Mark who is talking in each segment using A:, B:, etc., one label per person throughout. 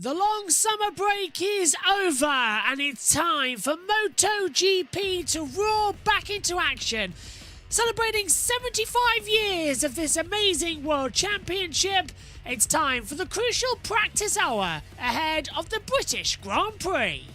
A: The long summer break is over and it's time for MotoGP to roar back into action. Celebrating 75 years of this amazing World Championship, it's time for the crucial practice hour ahead of the British Grand Prix.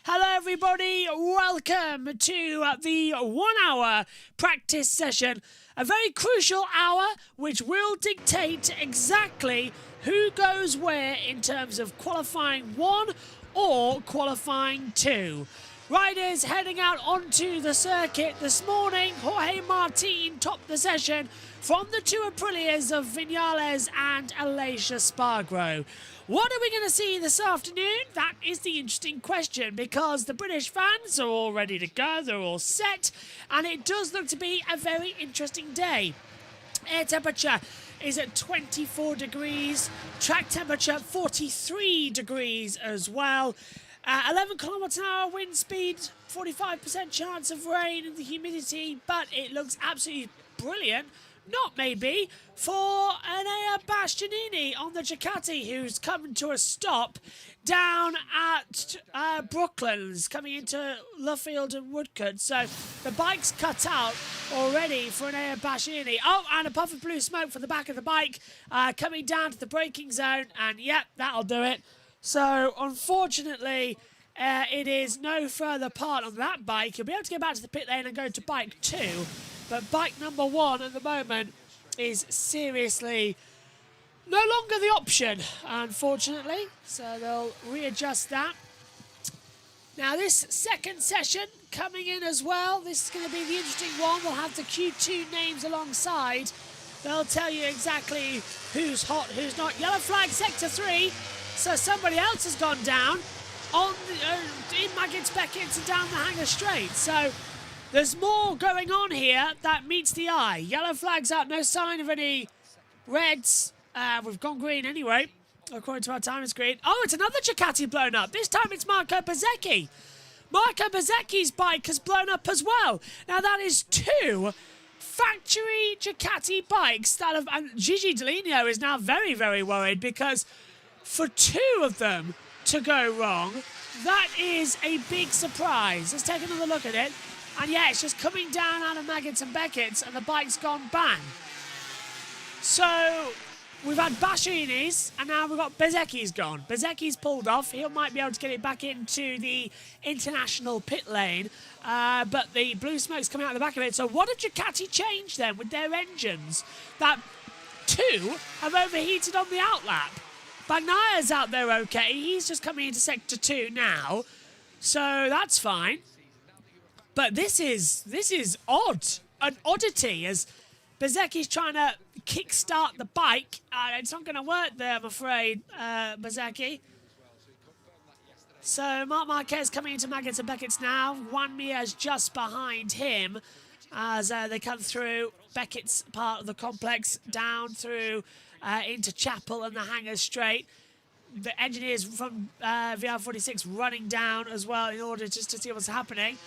A: Hello everybody, welcome to the 1 hour practice session. A very crucial hour which will dictate exactly who goes where in terms of qualifying 1 or qualifying 2. Riders heading out onto the circuit this morning. Jorge Martin topped the session from the two Aprilias of Vinales and Aleix Espargaro. What are we going to see this afternoon? That is the interesting question, because the British fans are all ready to go, they're all set, and it does look to be a very interesting day. Air temperature is at 24 degrees, track temperature 43 degrees as well. 11 km/h wind speed, 45% chance of rain and the humidity, but it looks absolutely brilliant. Not maybe for Enea Bastianini on the Ducati, who's coming to a stop down at Brooklands, coming into Luffield and Woodcote. So the bike's cut out already for Enea Bastianini. Oh, and a puff of blue smoke from the back of the bike coming down to the braking zone, and yep, that'll do it. So unfortunately, it is no further part on that bike. You'll be able to get back to the pit lane and go to bike 2. But bike number 1 at the moment is seriously no longer the option, unfortunately. So they'll readjust that. Now this second session coming in as well. This is going to be the interesting one. We'll have the Q2 names alongside. They'll tell you exactly who's hot, who's not. Yellow flag sector 3. So somebody else has gone down on in Maggots Beckett and down the Hanger Straight. So there's more going on here that meets the eye. Yellow flag's out, no sign of any reds. We've gone green anyway, according to our timer screen. Oh, it's another Ducati blown up. This time it's Marco Bezzecchi. Marco Bezzecchi's bike has blown up as well. Now that is 2 factory Ducati bikes that have... And Gigi Dall'Igno is now very, very worried, because for 2 of them to go wrong, that is a big surprise. Let's take another look at it. And yeah, it's just coming down out of Maggots and Beckett's and the bike's gone bang. So we've had Bastianini's and now we've got Bezzecchi's gone. Bezzecchi's pulled off. He might be able to get it back into the international pit lane. But the blue smoke's coming out the back of it. So what have Ducati changed then with their engines? That 2 have overheated on the outlap. Bagnaya's out there okay. He's just coming into sector 2 now. So that's fine. But this is odd, an oddity, as Bezzecchi's trying to kickstart the bike. It's not going to work there, I'm afraid, Bezzecchi. So Marc Marquez coming into Maggots and Beckett's now. Juan Mia's just behind him as they come through Beckett's part of the complex, down through into Chapel and the Hanger Straight. The engineers from VR46 running down as well in order just to see what's happening.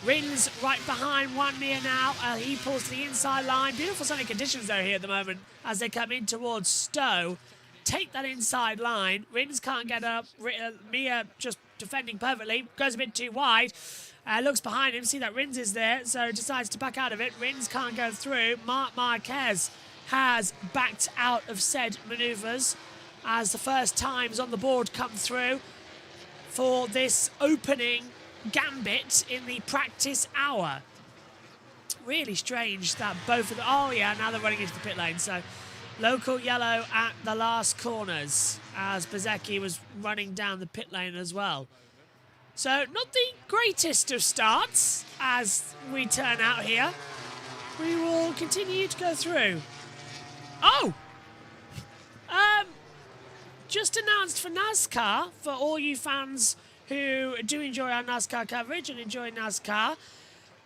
A: Rins right behind Juan Mia now. He pulls to the inside line. Beautiful sunny conditions though here at the moment as they come in towards Stowe. Take that inside line. Rins can't get up. Mia just defending perfectly. Goes a bit too wide. Looks behind him. See that Rins is there, so decides to back out of it. Rins can't go through. Marc Marquez has backed out of said manoeuvres as the first times on the board come through for this opening gambit in the practice hour. Really strange that both of them... Oh yeah, now they're running into the pit lane. So local yellow at the last corners as Bezzecchi was running down the pit lane as well. So not the greatest of starts as we turn out here. We will continue to go through. Oh! Just announced for NASCAR, for all you fans who do enjoy our NASCAR coverage and enjoy NASCAR,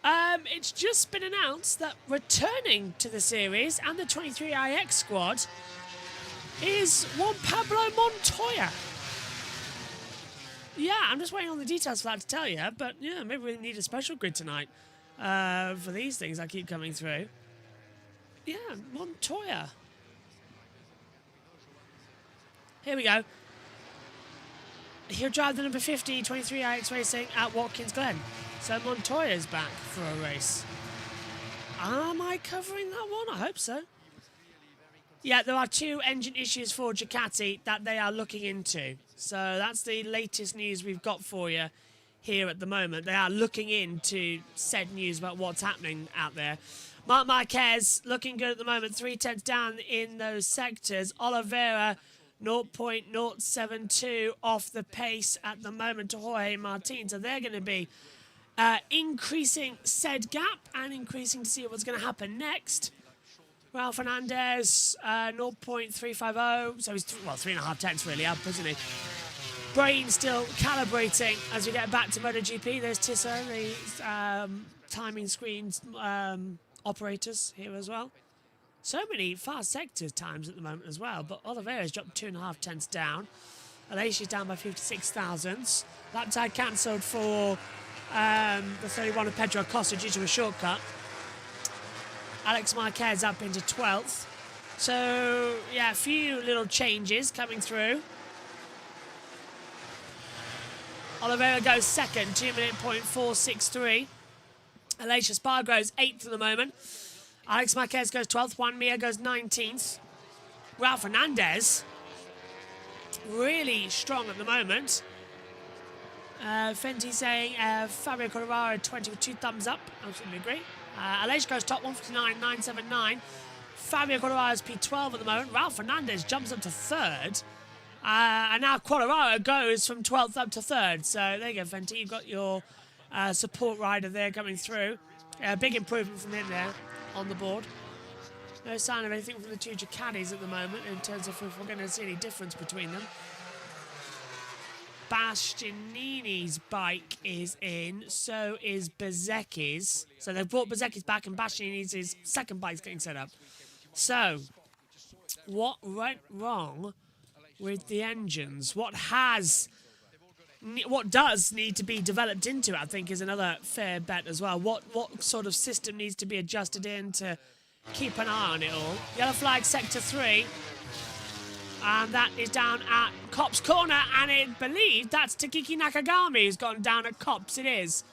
A: it's just been announced that returning to the series and the 23iX squad is Juan Pablo Montoya. Yeah, I'm just waiting on the details for that to tell you, but yeah, maybe we need a special grid tonight for these things that keep coming through. Yeah, Montoya. Here we go. He'll drive the number 50, 23 Alex Racing at Watkins Glen. So Montoya's back for a race. Am I covering that one? I hope so. Yeah, there are 2 engine issues for Ducati that they are looking into. So that's the latest news we've got for you here at the moment. They are looking into said news about what's happening out there. Marc Marquez looking good at the moment. 3/10 down in those sectors. Oliveira 0.072 off the pace at the moment to Jorge Martin. So they're going to be increasing said gap and increasing to see what's going to happen next. Raul Fernandez 0.350. So he's 3.5 tenths really up, isn't he? Brain still calibrating as we get back to MotoGP. There's Tissa, the timing screens operators here as well. So many fast sector times at the moment as well, but Oliveira's dropped 2.5 tenths down. Alesia's down by 56 thousandths. Lap time cancelled for the 31 of Pedro Acosta due to a shortcut. Alex Marquez up into 12th. So, yeah, a few little changes coming through. Oliveira goes second, 2:463. Aleix Espargaro's 8th at the moment. Alex Marquez goes 12th. Juan Mir goes 19th. Raul Fernandez, really strong at the moment. Fenty saying Fabio Quartararo 20 with 2 thumbs up. Absolutely agree. Aleix goes top 159.979. Fabio Quartararo's P12 at the moment. Raul Fernandez jumps up to 3rd. And now Quartararo goes from 12th up to 3rd. So there you go, Fenty. You've got your support rider there coming through. Big improvement from him there on the board. No sign of anything from the 2 Ducatis at the moment in terms of if we're going to see any difference between them. Bastianini's bike is in, so is Bezzecchi's. So they've brought Bezzecchi's back and Bastianini's second bike's getting set up. So, what went wrong with the engines? What does need to be developed into it, I think, is another fair bet as well. What sort of system needs to be adjusted in to keep an eye on it all? Yellow flag sector 3. And that is down at Copse Corner, and I believe that's Takiki Nakagami who's gone down at Copse. It is.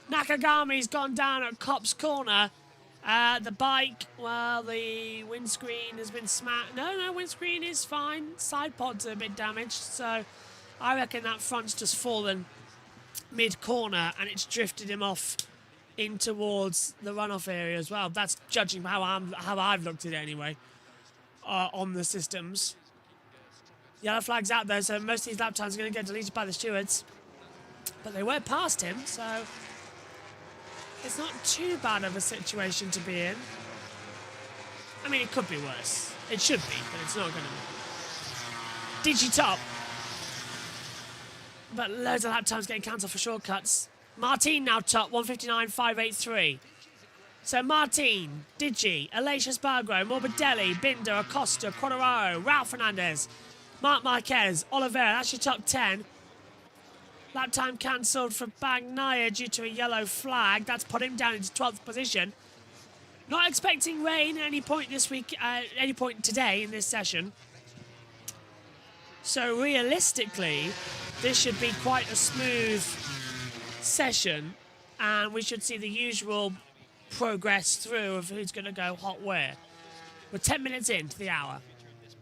A: Nakagami's gone down at Copse Corner. The bike, well, the windscreen has been smashed. No, windscreen is fine. Side pods are a bit damaged, so I reckon that front's just fallen mid-corner and it's drifted him off in towards the runoff area as well. That's judging how I've looked at it anyway, on the systems. Yellow flag's out there, so most of these lap times are going to get deleted by the stewards. But they were past him, so it's not too bad of a situation to be in. I mean, it could be worse. It should be, but it's not going to be. Digi-top. But loads of lap times getting cancelled for shortcuts. Martin now top, 159.583. So Martin, Digi, Aleix Espargaro, Morbidelli, Binder, Acosta, Quartararo, Raul Fernandez, Marc Marquez, Oliveira, that's your top 10. Lap time cancelled for Bagnaia due to a yellow flag. That's put him down into 12th position. Not expecting rain at any point this week, any point today in this session. So realistically, this should be quite a smooth session, and we should see the usual progress through of who's going to go hot where. We're 10 minutes into the hour.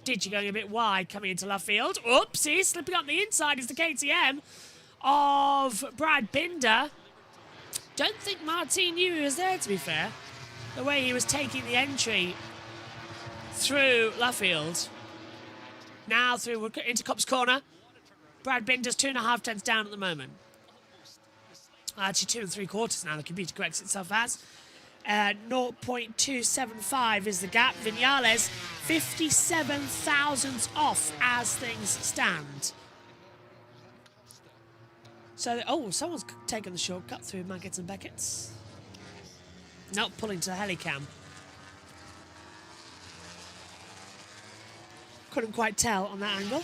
A: Digi going a bit wide, coming into left field. Oopsie, slipping up the inside is the KTM of Brad Binder. Don't think Martin knew he was there, to be fair. The way he was taking the entry through Luffield. Now through into Copse Corner. Brad Binder's 2.5 tenths down at the moment. Actually 2 3/4 now, the computer corrects itself as. 0.275 is the gap. Vinales 57 thousandths off as things stand. So, someone's taken the shortcut through Maggots and Beckett's. Not pulling to the helicam. Couldn't quite tell on that angle.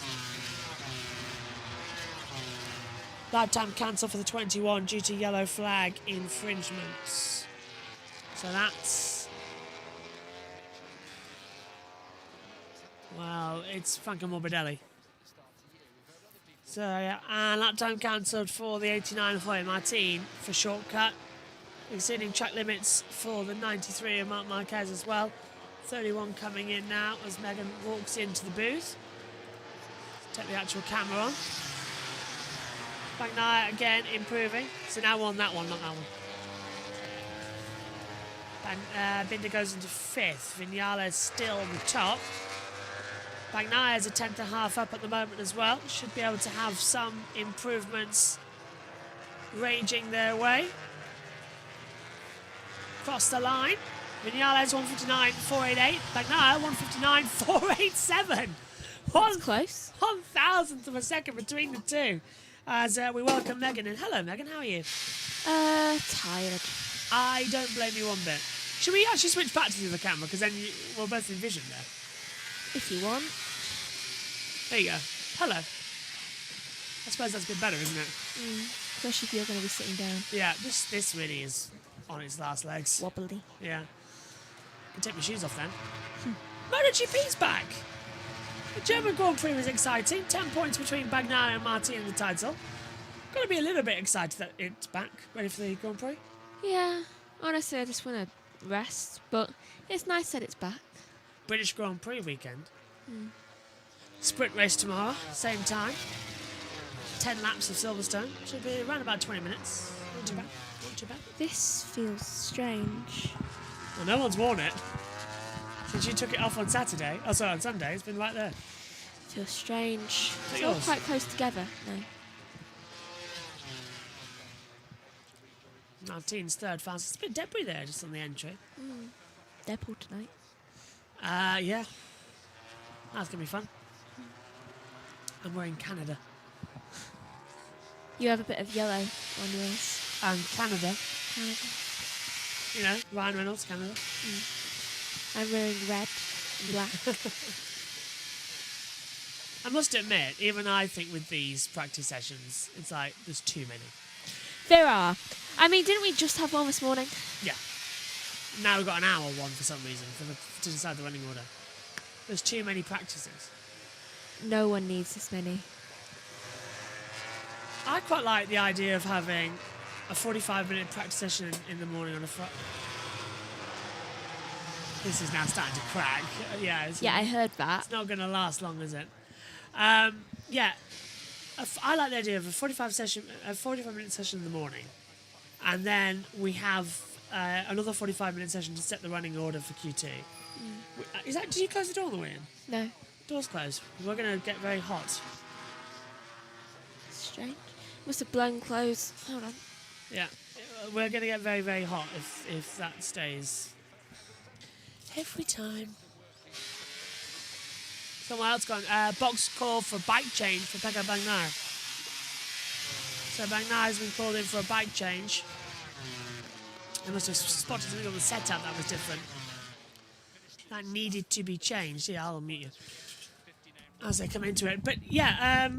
A: Lap time cancelled for the 21 due to yellow flag infringements. So that's... Well, it's Franco Morbidelli. So, yeah, and lap time cancelled for the 89 of Jorge Martin for shortcut. Exceeding track limits for the 93 of Marc Marquez as well. 31 coming in now as Megan walks into the booth. Take the actual camera on. Bagnaia again improving. So now on that one, not that one. Binder goes into 5th. Vinales still on the top. Bagnaia is a 10th and a half up at the moment as well. Should be able to have some improvements raging their way. Cross the line. Vinales 159.488. Bagnaia 159.487.
B: That's close.
A: 1,000th of a second between the two. As we welcome Megan in. Hello, Megan. How are you?
B: Tired.
A: I don't blame you one bit. Should we actually switch back to the other camera? Because then we'll both envision there.
B: If you want.
A: There you go. Hello. I suppose that's a bit better, isn't it?
B: Especially if you're going to be sitting down.
A: Yeah, this really is on its last legs.
B: Wobbly.
A: Yeah. Can take my shoes off then. MotoGP's back. The German Grand Prix was exciting. 10 points between Bagnaia and Martin in the title. Got to be a little bit excited that it's back, ready for the Grand Prix.
B: Yeah. Honestly, I just want to rest, but it's nice that it's back.
A: British Grand Prix weekend. Sprint race tomorrow, same time. 10 laps of Silverstone. Should be around about 20 minutes. Not too bad. Not too bad.
B: This feels strange.
A: Well, no one's worn it. Since you took it off on Saturday. Oh, sorry, on Sunday. It's been right there.
B: Feels strange. It's
A: yours?
B: all quite close together. No.
A: Martin's third fastest. It's a bit debris there just on the entry.
B: Deadpool tonight.
A: Yeah. That's going to be fun. And we're in Canada.
B: You have a bit of yellow on yours.
A: And Canada.
B: Canada.
A: You know, Ryan Reynolds, Canada.
B: I'm wearing red and black.
A: I must admit, even I think with these practice sessions, it's like there's too many.
B: There are. I mean, didn't we just have one this morning?
A: Yeah. Now we've got an hour one for some reason to decide the running order. There's too many practices.
B: No one needs this many.
A: I quite like the idea of having a 45-minute practice session in the morning on a Friday. This is now starting to crack. Yeah,
B: I heard that.
A: It's not going to last long, is it? Yeah, I like the idea of a 45-minute session in the morning, and then we have another 45-minute session to set the running order for Q2. Did you close the door on the way in?
B: No.
A: Door's closed. We're going to get very hot.
B: Strange. Must have blown clothes. Hold on.
A: Yeah, we're going to get very, very hot if that stays. Every time. Someone else gone. Box call for bike change for Pecco Bagnaia. So Bagnaia has been called in for a bike change. They must have spotted something on the setup that was different. That needed to be changed. Yeah, I'll mute you as they come into it. But yeah,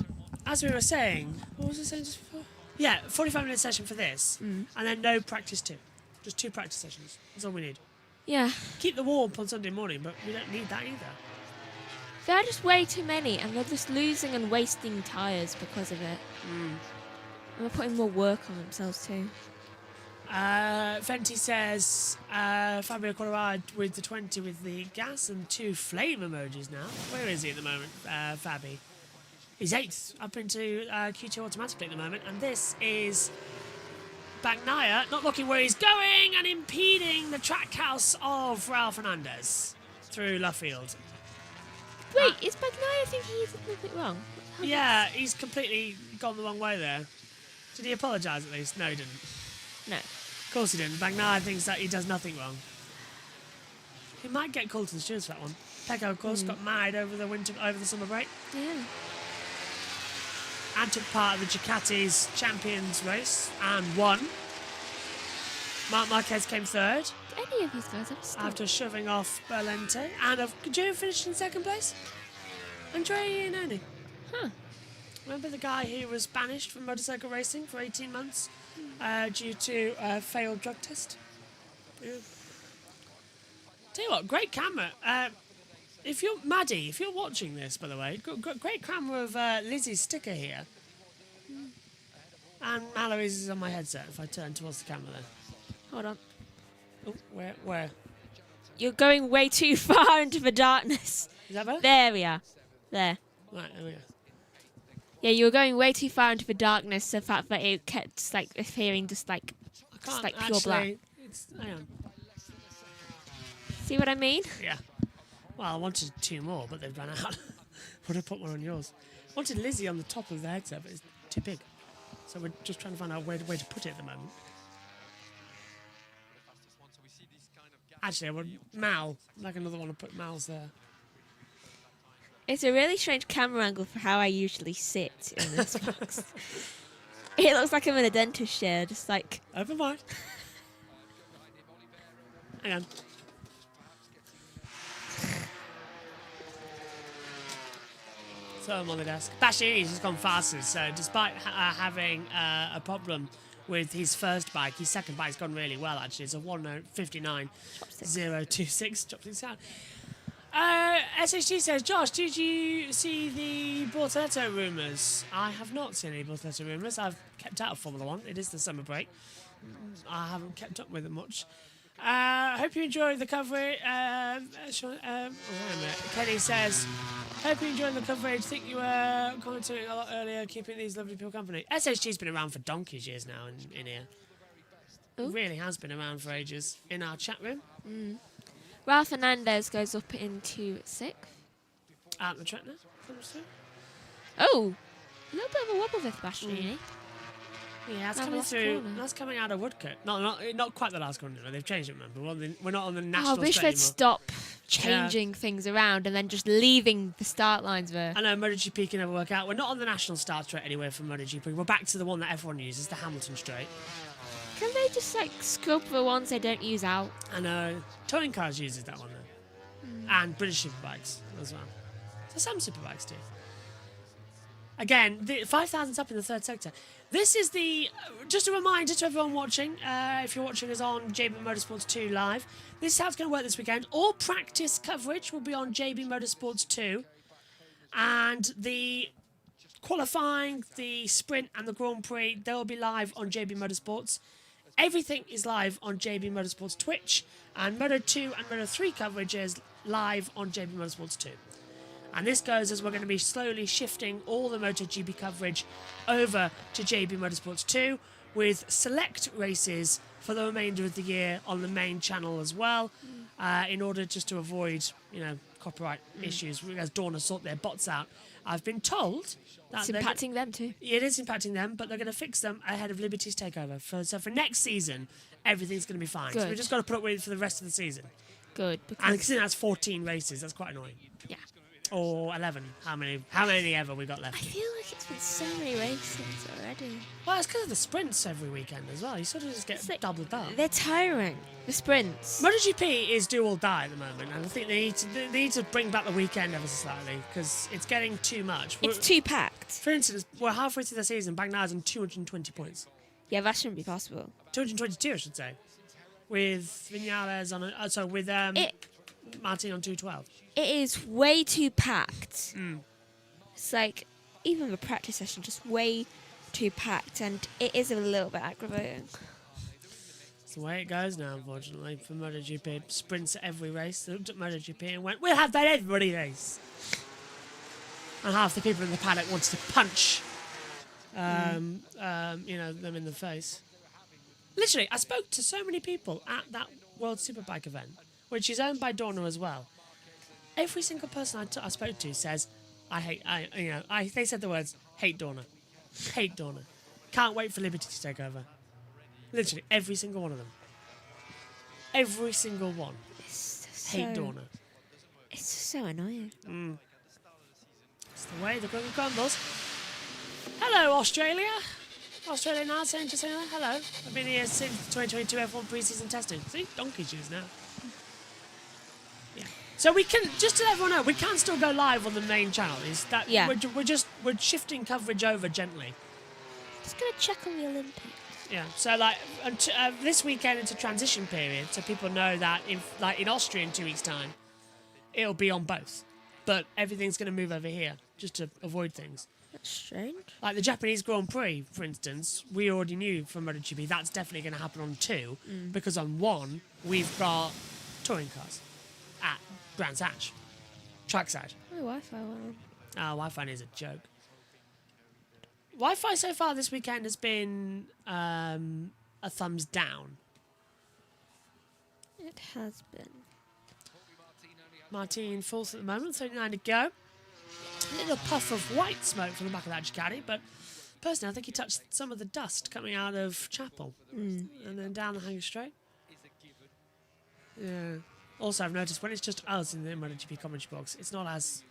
A: as we were saying, what was I saying just before? Yeah, 45-minute session for this, and then no practice 2. Just 2 practice sessions. That's all we need.
B: Yeah.
A: Keep the warmth on Sunday morning, but we don't need that either.
B: There are just way too many, and they're just losing and wasting tyres because of it. And they're putting more work on themselves too.
A: Fenty says Fabio Quartararo with the 20 with the gas and 2 flame emojis now. Where is he at the moment, Fabi? He's 8th up into Q2 automatically at the moment, and this is Bagnaia not looking where he's going and impeding the track house of Raul Fernandez through Luffield.
B: Wait, is Bagnaia thinking he did nothing wrong?
A: Yeah, he's completely gone the wrong way there. Did he apologise at least? No, he didn't.
B: No.
A: Of course he didn't. Bagnaia thinks that he does nothing wrong. He might get called to the stewards for that one. Pecco, of course, got married over the summer break.
B: Yeah.
A: And took part of the Ducati's Champions race and won. Marc Marquez came 3rd.
B: Did any of these guys ever stop?
A: After shoving off Berlente. And do you know who finished in 2nd place? Andrea Iannone.
B: Huh.
A: Remember the guy who was banished from motorcycle racing for 18 months due to a failed drug test? Yeah. Tell you what, great camera. If you're Maddie, if you're watching this, by the way, great camera of Lizzie's sticker here. And Mallory's is on my headset if I turn towards the camera then.
B: Hold on.
A: Oh, where?
B: You're going way too far into the darkness.
A: Is that better?
B: There we are. There.
A: Right, there we go.
B: Yeah, you were going way too far into the darkness. The fact that it kept just, like appearing just like pure black.
A: Hang on.
B: See what I mean?
A: Yeah. Well, I wanted 2 more, but they've run out. Would have put one on yours. I wanted Lizzie on the top of the headset, but it's too big. So we're just trying to find out where to put it at the moment. Actually, I would Mal. Like another one to put Mal's there.
B: It's a really strange camera angle for how I usually sit in this box. It looks like I'm in a dentist chair, just like...
A: Never mind. Hang on. So I'm on the desk. Bashir has gone faster, so despite having a problem with his first bike, his second bike's gone really well, actually. It's a 1:59.026 chopsticks out. SHT says, Josh, did you see the Bortoletto rumours? I have not seen any Bortoletto rumours. I've kept out of Formula 1. It is the summer break. I haven't kept up with it much. Hope you enjoyed the coverage. Wait a minute. Kenny says, hope you enjoyed the coverage. Think you were commenting a lot earlier, keeping these lovely people company. SHG's been around for donkey's years now in here. Ooh. It really has been around for ages in our chat room.
B: Ralph Fernandez goes up into 6th.
A: Out the track now.
B: Oh, a little bit of a wobble with Bastianini.
A: Yeah, that's coming through. Corner. That's coming out of Woodcote. Not quite the last corner. They've changed it, remember? We're not on the national.
B: I wish they'd stop changing things around and then just leaving the start lines there.
A: I know MotoGP can never work out. We're not on the national start straight anyway for MotoGP. We're back to the one that everyone uses, the Hamilton Straight.
B: Can they just scrub the ones they don't use out?
A: I know. Touring cars uses that one though, and British Superbikes as well. So some Superbikes do. Again, the 5,000's up in the 3rd sector. This is just a reminder to everyone watching, if you're watching us on JBMotorsports 2 live, this is how it's going to work this weekend. All practice coverage will be on JBMotorsports 2, and the qualifying, the sprint and the Grand Prix, they will be live on JBMotorsports. Everything is live on JB Motorsports Twitch, and Moto 2 and Moto 3 coverage is live on JB Motorsports 2. And this goes as we're going to be slowly shifting all the MotoGP coverage over to JB Motorsports 2, with select races for the remainder of the year on the main channel as well, in order just to avoid, copyright issues as Dorna sort their bots out. I've been told that
B: it's impacting them too.
A: It is impacting them, but they're going to fix them ahead of Liberty's takeover. So for next season, everything's going to be fine.
B: Good.
A: So we've just got to put up with it for the rest of the season.
B: Good.
A: And considering that's 14 races, that's quite annoying.
B: Yeah.
A: Or 11. How many ever we got left?
B: I feel like it's been so many races already.
A: Well, it's because of the sprints every weekend as well. You sort of just get doubled up.
B: They're tiring. The sprints.
A: MotoGP is do or die at the moment, and I think they need to bring back the weekend ever so slightly, because it's getting too much.
B: It's too packed.
A: For instance, we're halfway through the season. Bagna's on 220 points.
B: Yeah, that shouldn't be possible.
A: 222, I should say. With Vinales on Martin on 212.
B: It is way too packed. It's like, even the practice session, just way too packed, and it is a little bit aggravating.
A: It's the way it goes now, unfortunately, for MotoGP. Sprints at every race. They looked at MotoGP and went, we'll have that everybody race. And half the people in the paddock wanted to punch, them in the face. Literally, I spoke to so many people at that World Superbike event, which is owned by Dorna as well. Every single person I spoke to says, they said the words, hate Dorna. Hate Dorna. Can't wait for Liberty to take over. Literally, every single one of them. Every single one. Hate Dorna.
B: It's just so annoying.
A: It's the way the cookie crumbles. Hello, Australia. Australia now saying hello. I've been here since 2022 F1 pre-season testing. See, donkey's years now. Yeah. So we can, just to let everyone know, we can still go live on the main channel. Is that? Yeah. We're shifting coverage over gently.
B: Just gonna check on the Olympics.
A: Yeah. So this weekend into transition period, so people know that in Austria in 2 weeks' time, it'll be on both, but everything's gonna move over here just to avoid things.
B: That's strange.
A: Like the Japanese Grand Prix, for instance, we already knew from MotoGP that's definitely going to happen on 2 because on 1 we've got touring cars at Brands Hatch, trackside.
B: My Wi-Fi went on.
A: Wi-Fi is a joke. Wi-Fi so far this weekend has been a thumbs down.
B: It has been.
A: Martin fourth at the moment, 39 to go. A little puff of white smoke from the back of that Ducati, but personally I think he touched some of the dust coming out of Chapel and then down the Hanger Straight. Yeah. Also, I've noticed when it's just us in the MotoGP commentary box, it's not as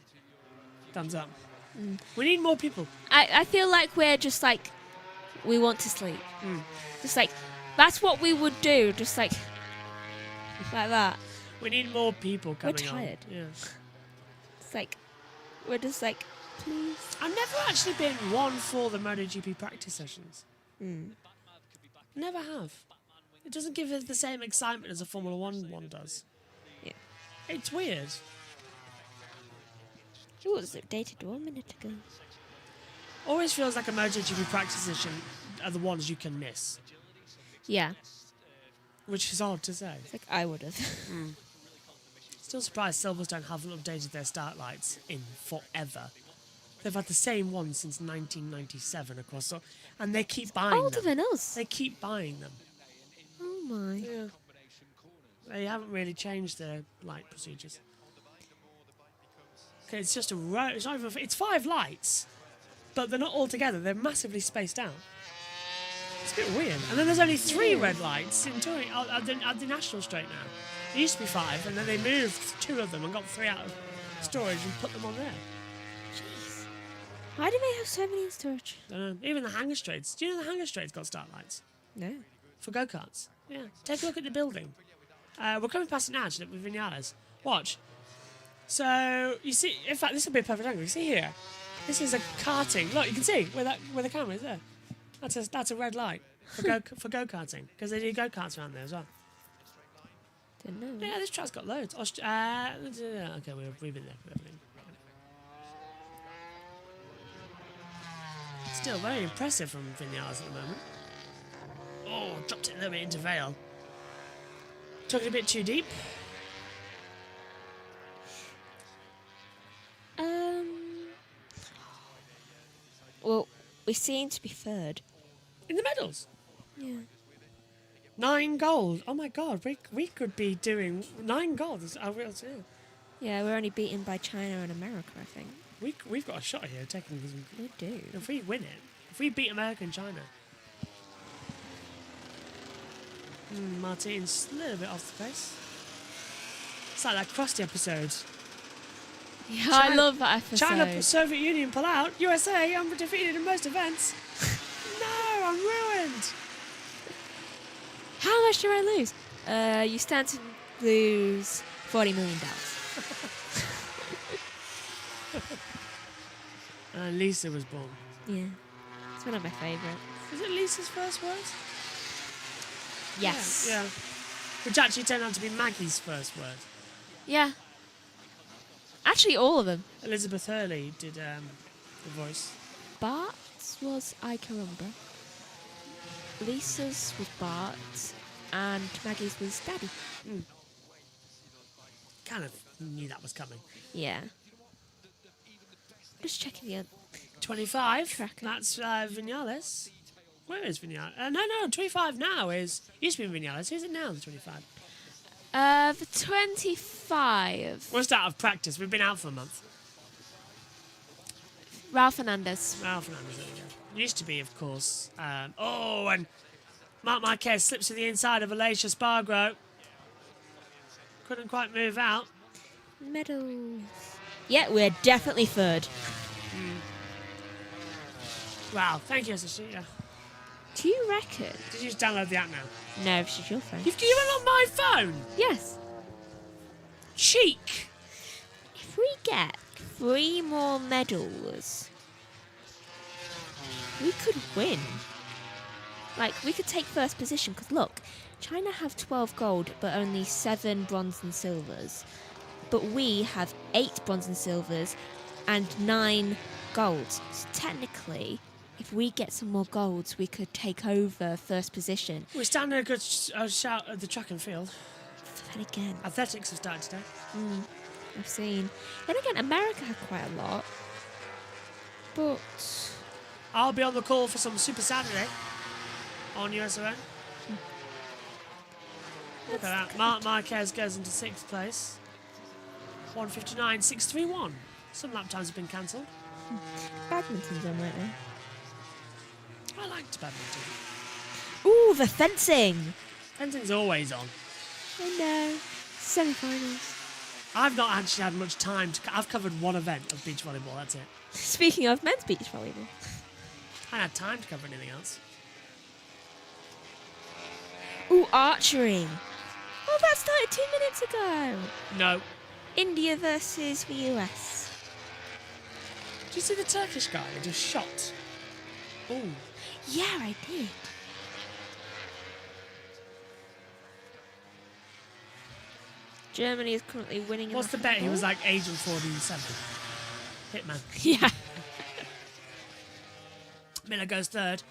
A: thumbs up. We need more people.
B: I feel like we're just like, we want to sleep. Just like, that's what we would do, just like that.
A: We need more people coming
B: We're tired.
A: on. Yeah.
B: It's like, we're just like, please.
A: I've never actually been one for the MotoGP practice sessions. Never have. It doesn't give us the same excitement as a Formula one does.
B: Yeah.
A: It's weird.
B: It was updated 1 minute ago.
A: Always feels like a MotoGP practice session are the ones you can miss,
B: Yeah.
A: which is odd to say.
B: It's like, I would have.
A: Still surprised Silverstone haven't updated their start lights in forever. They've had the same ones since 1997 across, and they keep buying
B: Older
A: them.
B: than us.
A: They keep buying them.
B: Oh my.
A: Yeah. They haven't really changed their light procedures. Okay, it's just a row. It's not even. It's 5 lights, but they're not all together. They're massively spaced out. It's a bit weird. And then there's only 3 red lights in touring at the National Straight now. It used to be 5, and then they moved 2 of them and got 3 out of storage and put them on there.
B: Jeez. Why do they have so many in storage?
A: I don't know. Even the Hanger Straights. Do you know the Hanger Straights got start lights
B: No.
A: for go-karts? Yeah. Take a look at the building. We're coming past it now, actually, with Vinales. Watch. So, you see, in fact, this will be a perfect angle. You see here? This is a karting. Look, you can see where the camera is there. That's a red light for go-karting, because they do go-karts around there as well.
B: Didn't know.
A: Yeah, this track's got loads. Okay, we've been there for everything. Still very impressive from Vinales at the moment. Oh, dropped it a little bit into Vale. Took it a bit too deep.
B: Well, we seem to be third.
A: In the medals.
B: Yeah.
A: 9 gold. Oh my god, we could be doing 9 gold.
B: Yeah, we're only beaten by China and America, I think.
A: We've got a shot here taking this.
B: We do.
A: If we win it, if we beat America and China. Martin's a little bit off the pace. It's like that Krusty episode.
B: Yeah, I love that episode.
A: China, Soviet Union pull out. USA, I'm defeated in most events. No, I'm ruined.
B: How much do I lose? You stand to lose $40 million.
A: Lisa was born.
B: Yeah. It's one of my favourites.
A: Is it Lisa's first words?
B: Yes.
A: Yeah. Which actually turned out to be Maggie's first word.
B: Yeah. Actually, all of them.
A: Elizabeth Hurley did the voice.
B: Bart's was I Carumba. Lisa's was Bart. And Maggie's was Daddy.
A: Kind of knew that was coming.
B: Yeah. Just checking the
A: 25.
B: Tracker.
A: That's Vinales. Where is Vinales? No, 25 now is... Used to be Vinales. Who's it now, the 25?
B: The 25.
A: We're just out of practice. We've been out for a month.
B: Ralph Fernandez.
A: Ralph Fernandez, there we go. Used to be, of course. And Marc Marquez slips to the inside of Alicia Spargo. Couldn't quite move out.
B: Medals. Yeah, we're definitely third.
A: Wow, thank you, Cecilia.
B: Do you reckon?
A: Did you just download the app now?
B: No, this is your phone.
A: You've given on my phone?
B: Yes.
A: Cheek.
B: If we get 3 more medals, we could win. Like, we could take first position, because look, China have 12 gold, but only 7 bronze and silvers. But we have 8 bronze and silvers and 9 golds. So technically, if we get some more golds, we could take over first position.
A: We're standing a good shout at the track and field.
B: Then again,
A: Athletics have started today.
B: I've seen. Then again, America had quite a lot. But
A: I'll be on the call for some Super Saturday on USON. Look at that. Mark Marquez goes into 6th place. 1:59.631. Some lap times have been cancelled.
B: badminton's on right now.
A: I liked badminton.
B: Ooh, the fencing.
A: Fencing's always on.
B: I know. Semi-finals.
A: I've not actually had much time to... I've covered one event of beach volleyball, that's it.
B: Speaking of men's beach volleyball.
A: I had time to cover anything else.
B: Ooh, archery. Oh, that started 2 minutes ago.
A: No.
B: India versus the US.
A: Did you see the Turkish guy that just shot? Ooh.
B: Yeah, I did. Germany is currently winning.
A: What's the bet? He was like Agent 47. Hitman.
B: Yeah.
A: Miller goes third.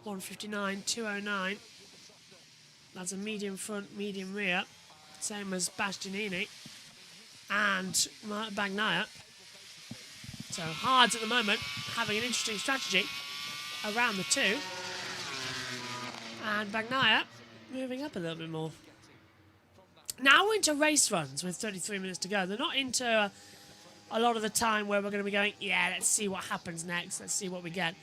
A: 1:59.209. That's a medium front, medium rear. Same as Bastianini and Bagnaia. So Hards at the moment having an interesting strategy around the two. And Bagnaia moving up a little bit more. Now we're into race runs with 33 minutes to go. They're not into a lot of the time where we're going to be going, yeah, let's see what happens next. Let's see what we get.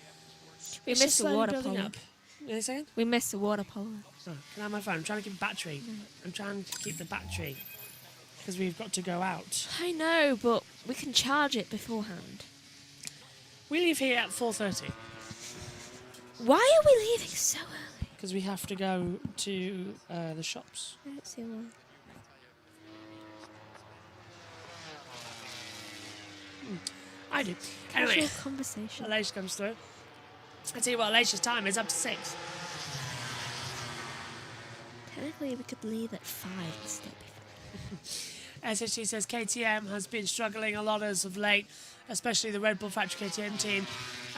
B: We
A: It's
B: missed
A: just
B: the
A: slowly
B: water
A: building
B: polo.
A: up. You know what I'm saying?
B: We missed the water polo.
A: Oh, can I have my phone? I'm trying to keep battery. I'm trying to keep the battery because we've got to go out.
B: I know, but we can charge it beforehand.
A: We leave here at 4:30
B: Why are we leaving so early?
A: because we have to go to the shops.
B: I don't see why.
A: I do. Anyway,
B: Casual conversation.
A: Alicia comes through. I tell you what, Alicia's time is up to 6.
B: Technically, we could leave at 5 instead.
A: SHT says KTM has been struggling a lot as of late, especially the Red Bull Factory KTM team.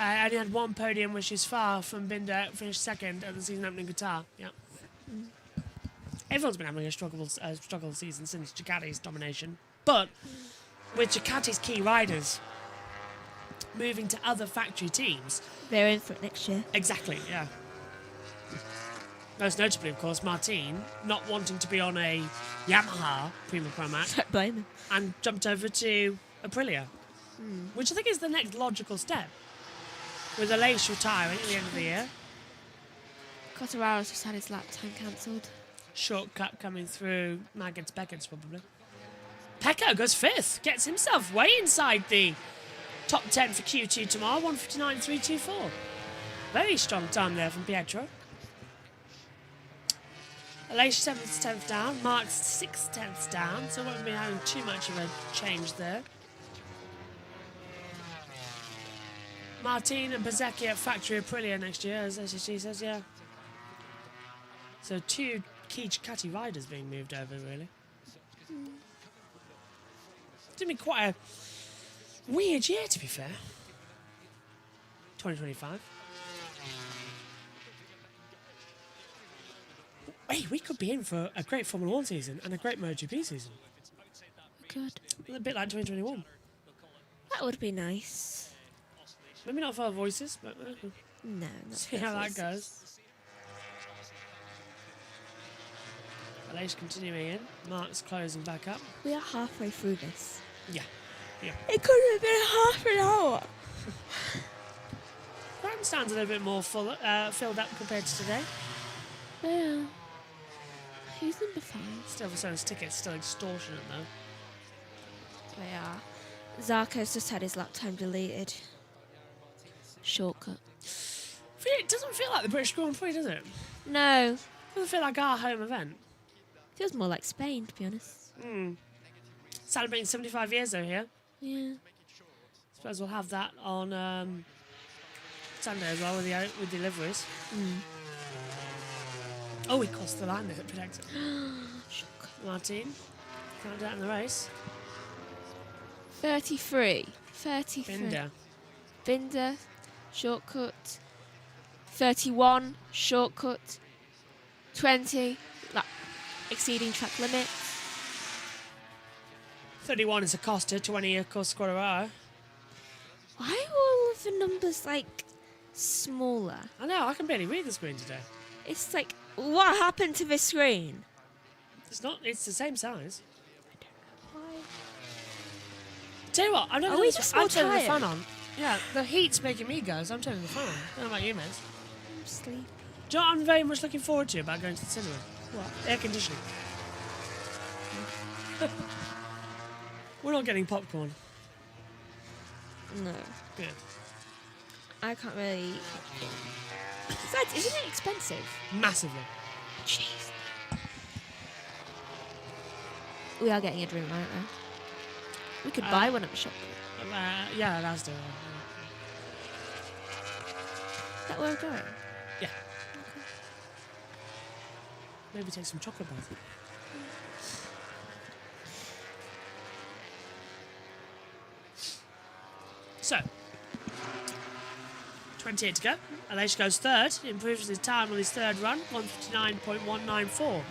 A: Only had one podium, which is far from Binder, finished second at the season opening Qatar. Yeah. Everyone's been having a struggle season since Ducati's domination. But with Ducati's key riders moving to other factory teams.
B: They're in for it next year.
A: Exactly, yeah. Most notably, of course, Martin not wanting to be on a Yamaha Prima Pro Mac
B: Don't blame him.
A: and jumped over to Aprilia, which I think is the next logical step. With Aleix retiring at the end of the year,
B: Quartararo's just had his lap time cancelled.
A: shortcut coming through Maggots Beckett's probably. Pecco goes 5th, gets himself way inside the top 10 for Q2 tomorrow, 1:59.324. Very strong time there from Pietro. Aleix 7th, 10th down, Mark's 6th, 10th down, so won't be having too much of a change there. Martin and Bezzecchi at Factory Aprilia next year, as SSG says, yeah. So 2 key Ducati riders being moved over, really. It's going to be quite a weird year, to be fair. 2025. Hey, we could be in for a great Formula 1 season and a great MotoGP season.
B: Good.
A: A bit like 2021.
B: That would be nice.
A: Maybe not for our voices, but
B: No, not
A: see how that
B: voices.
A: goes. Aleix continuing in. Mark's closing back up.
B: We are halfway through this.
A: Yeah.
B: It could have been half an hour.
A: Grandstand's a little bit more filled up compared to today.
B: Yeah. Who's number 5?
A: Still for selling tickets, still extortionate though.
B: They are. Zarco's just had his lap time deleted. Shortcut.
A: It doesn't feel like the British Grand Prix, does it?
B: No.
A: It doesn't feel like our home event.
B: Feels more like Spain, to be honest.
A: Celebrating 75 years though here.
B: Yeah.
A: Suppose we'll have that on Sunday as well with the deliveries. Oh, he crossed the line there at Paddock.
B: Shortcut.
A: Martin, can't out in the race.
B: 33. 33.
A: Binder,
B: Binder, shortcut. 31, shortcut. 20, like exceeding track limits.
A: 31 is Acosta, 20 of course Quartararo.
B: Why are all of the numbers like smaller?
A: I know, I can barely read the screen today.
B: It's like, what happened to this screen?
A: It's the same size.
B: Why?
A: Tell you what, I'm
B: Are we just more
A: I'm turning the fan
B: tired?
A: on. Yeah, the heat's making me go, so I'm turning the fan on. I don't know about you, Miz.
B: I'm sleepy.
A: Do you know what I'm very much looking forward to about going to the cinema?
B: What?
A: Air conditioning. We're not getting popcorn.
B: No,
A: Good.
B: I can't really eat popcorn. Besides, isn't it expensive?
A: Massively.
B: Jeez. We are getting a drink right now. We could buy one at the shop.
A: Yeah, that's doing
B: Is that where we're going?
A: Yeah. Maybe take some chocolate bars. So, 28 to go. Aleix goes third, improves his time on his third run, 1:59.194.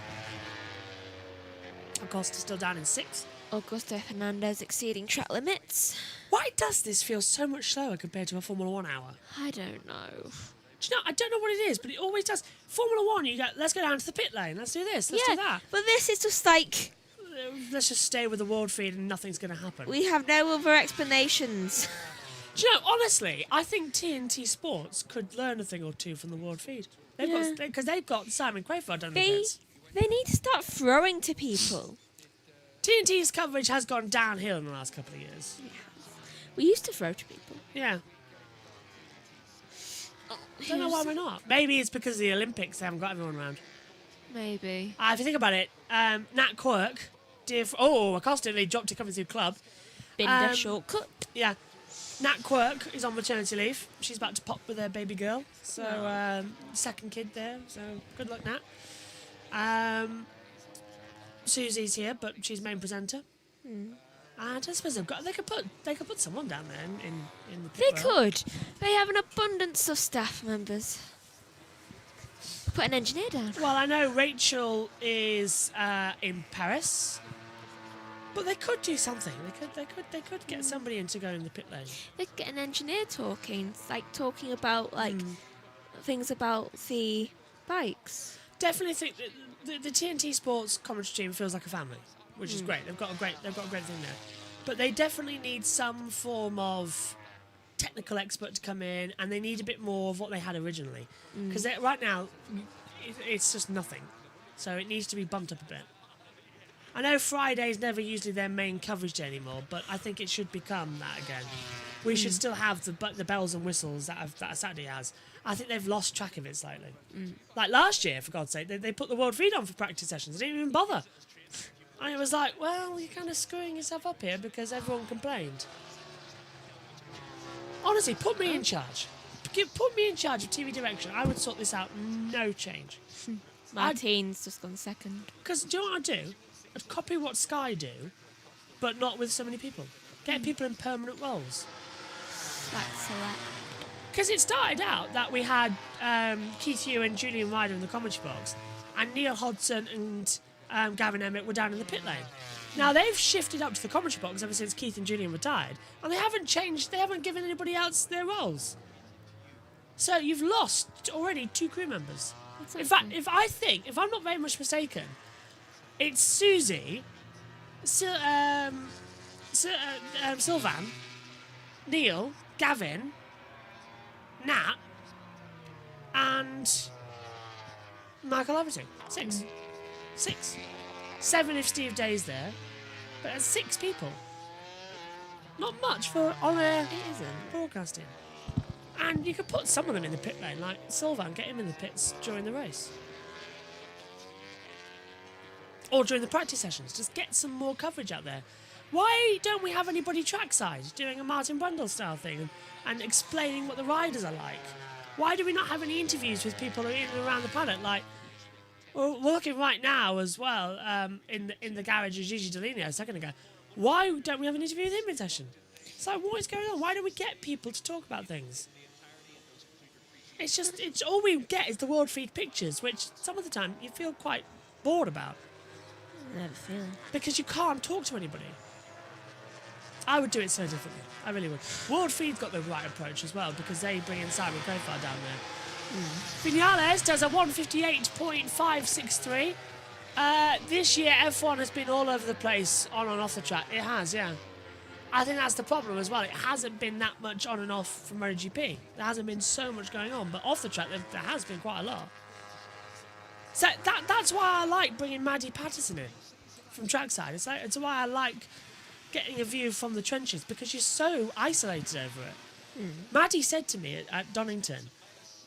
A: Acosta still down in sixth.
B: Augusto Fernandez exceeding track limits.
A: Why does this feel so much slower compared to a Formula 1 hour?
B: I don't know.
A: Do you know, I don't know what it is, but it always does. Formula 1, you go, let's go down to the pit lane, let's do this, let's do that.
B: But this is just like,
A: Let's just stay with the world feed and nothing's going to happen.
B: we have no other explanations.
A: Do you know, honestly, I think TNT Sports could learn a thing or two from the world feed. Because they've got Simon Crayford on the
B: They
A: pits.
B: need to start throwing to people.
A: TNT's coverage has gone downhill in the last couple of years.
B: We used to throw to people.
A: Yeah. Don't know why we're not. Maybe it's because of the Olympics they haven't got everyone around.
B: Maybe.
A: If you think about it, Nat Quirk, Acosta, they dropped to coming through club.
B: Binder shortcut.
A: Yeah. Nat Quirk is on maternity leave. She's about to pop with her baby girl. So, second kid there. So, good luck, Nat. Susie's here, but she's main presenter. And I suppose they could put someone down there in the pit
B: They
A: row.
B: could. They have an abundance of staff members. Put an engineer down.
A: Well, I know Rachel is in Paris, but they could do something. They could get somebody in to go in the pit lane.
B: They could get an engineer talking, talking about things about the bikes.
A: Definitely think that the TNT Sports commentary team feels like a family, which is great. They've got a great thing there, but they definitely need some form of technical expert to come in, and they need a bit more of what they had originally. Because right now, it's just nothing. So it needs to be bumped up a bit. I know Friday's never usually their main coverage day anymore, but I think it should become that again. We should still have the bells and whistles that a Saturday has. I think they've lost track of it slightly. Like last year, for God's sake, they put the world feed on for practice sessions. They didn't even bother. And it was like, well, you're kind of screwing yourself up here because everyone complained. Honestly, put me in charge. Put me in charge of TV direction. I would sort this out. No change.
B: Martine's just gone second.
A: Because do you know what I'd do? I'd copy what Sky do, but not with so many people. Get people in permanent roles.
B: That's select.
A: Because it started out that we had Keith Hugh and Julian Ryder in the commentary box, and Neil Hodgson and Gavin Emmett were down in the pit lane. Now, they've shifted up to the commentary box ever since Keith and Julian retired, and they haven't changed, they haven't given anybody else their roles. So you've lost already 2 crew members.
B: That's
A: In
B: okay.
A: fact, if I'm not very much mistaken, it's Susie, Sylvan, Neil, Gavin, Nat, and Michael Everton. 6. 6. 7 if Steve Day's there, but that's 6 people. Not much for on-air
B: It isn't.
A: broadcasting. And you could put some of them in the pit lane, like Sylvan, get him in the pits during the race. Or during the practice sessions, just get some more coverage out there. Why don't we have anybody trackside doing a Martin Brundle style thing and explaining what the riders are like? Why do we not have any interviews with people in and around the paddock? Like, well, we're looking right now as well in the garage of Gigi Dell'Ineo a second ago. Why don't we have an interview with him in session? It's like, what is going on? Why don't we get people to talk about things? It's all we get is the world feed pictures, which some of the time you feel quite bored about.
B: I never feel.
A: Because you can't talk to anybody. I would do it so differently. I really would. World Feed's got the right approach as well because they bring in Simon Crowfar down there. Vinales does a 158.563. This year, F1 has been all over the place on and off the track. It has, yeah. I think that's the problem as well. It hasn't been that much on and off from MotoGP. There hasn't been so much going on, but off the track, there has been quite a lot. So that's why I like bringing Maddie Patterson in from trackside. It's why I like getting a view from the trenches because you're so isolated over it. Maddie said to me at Donington,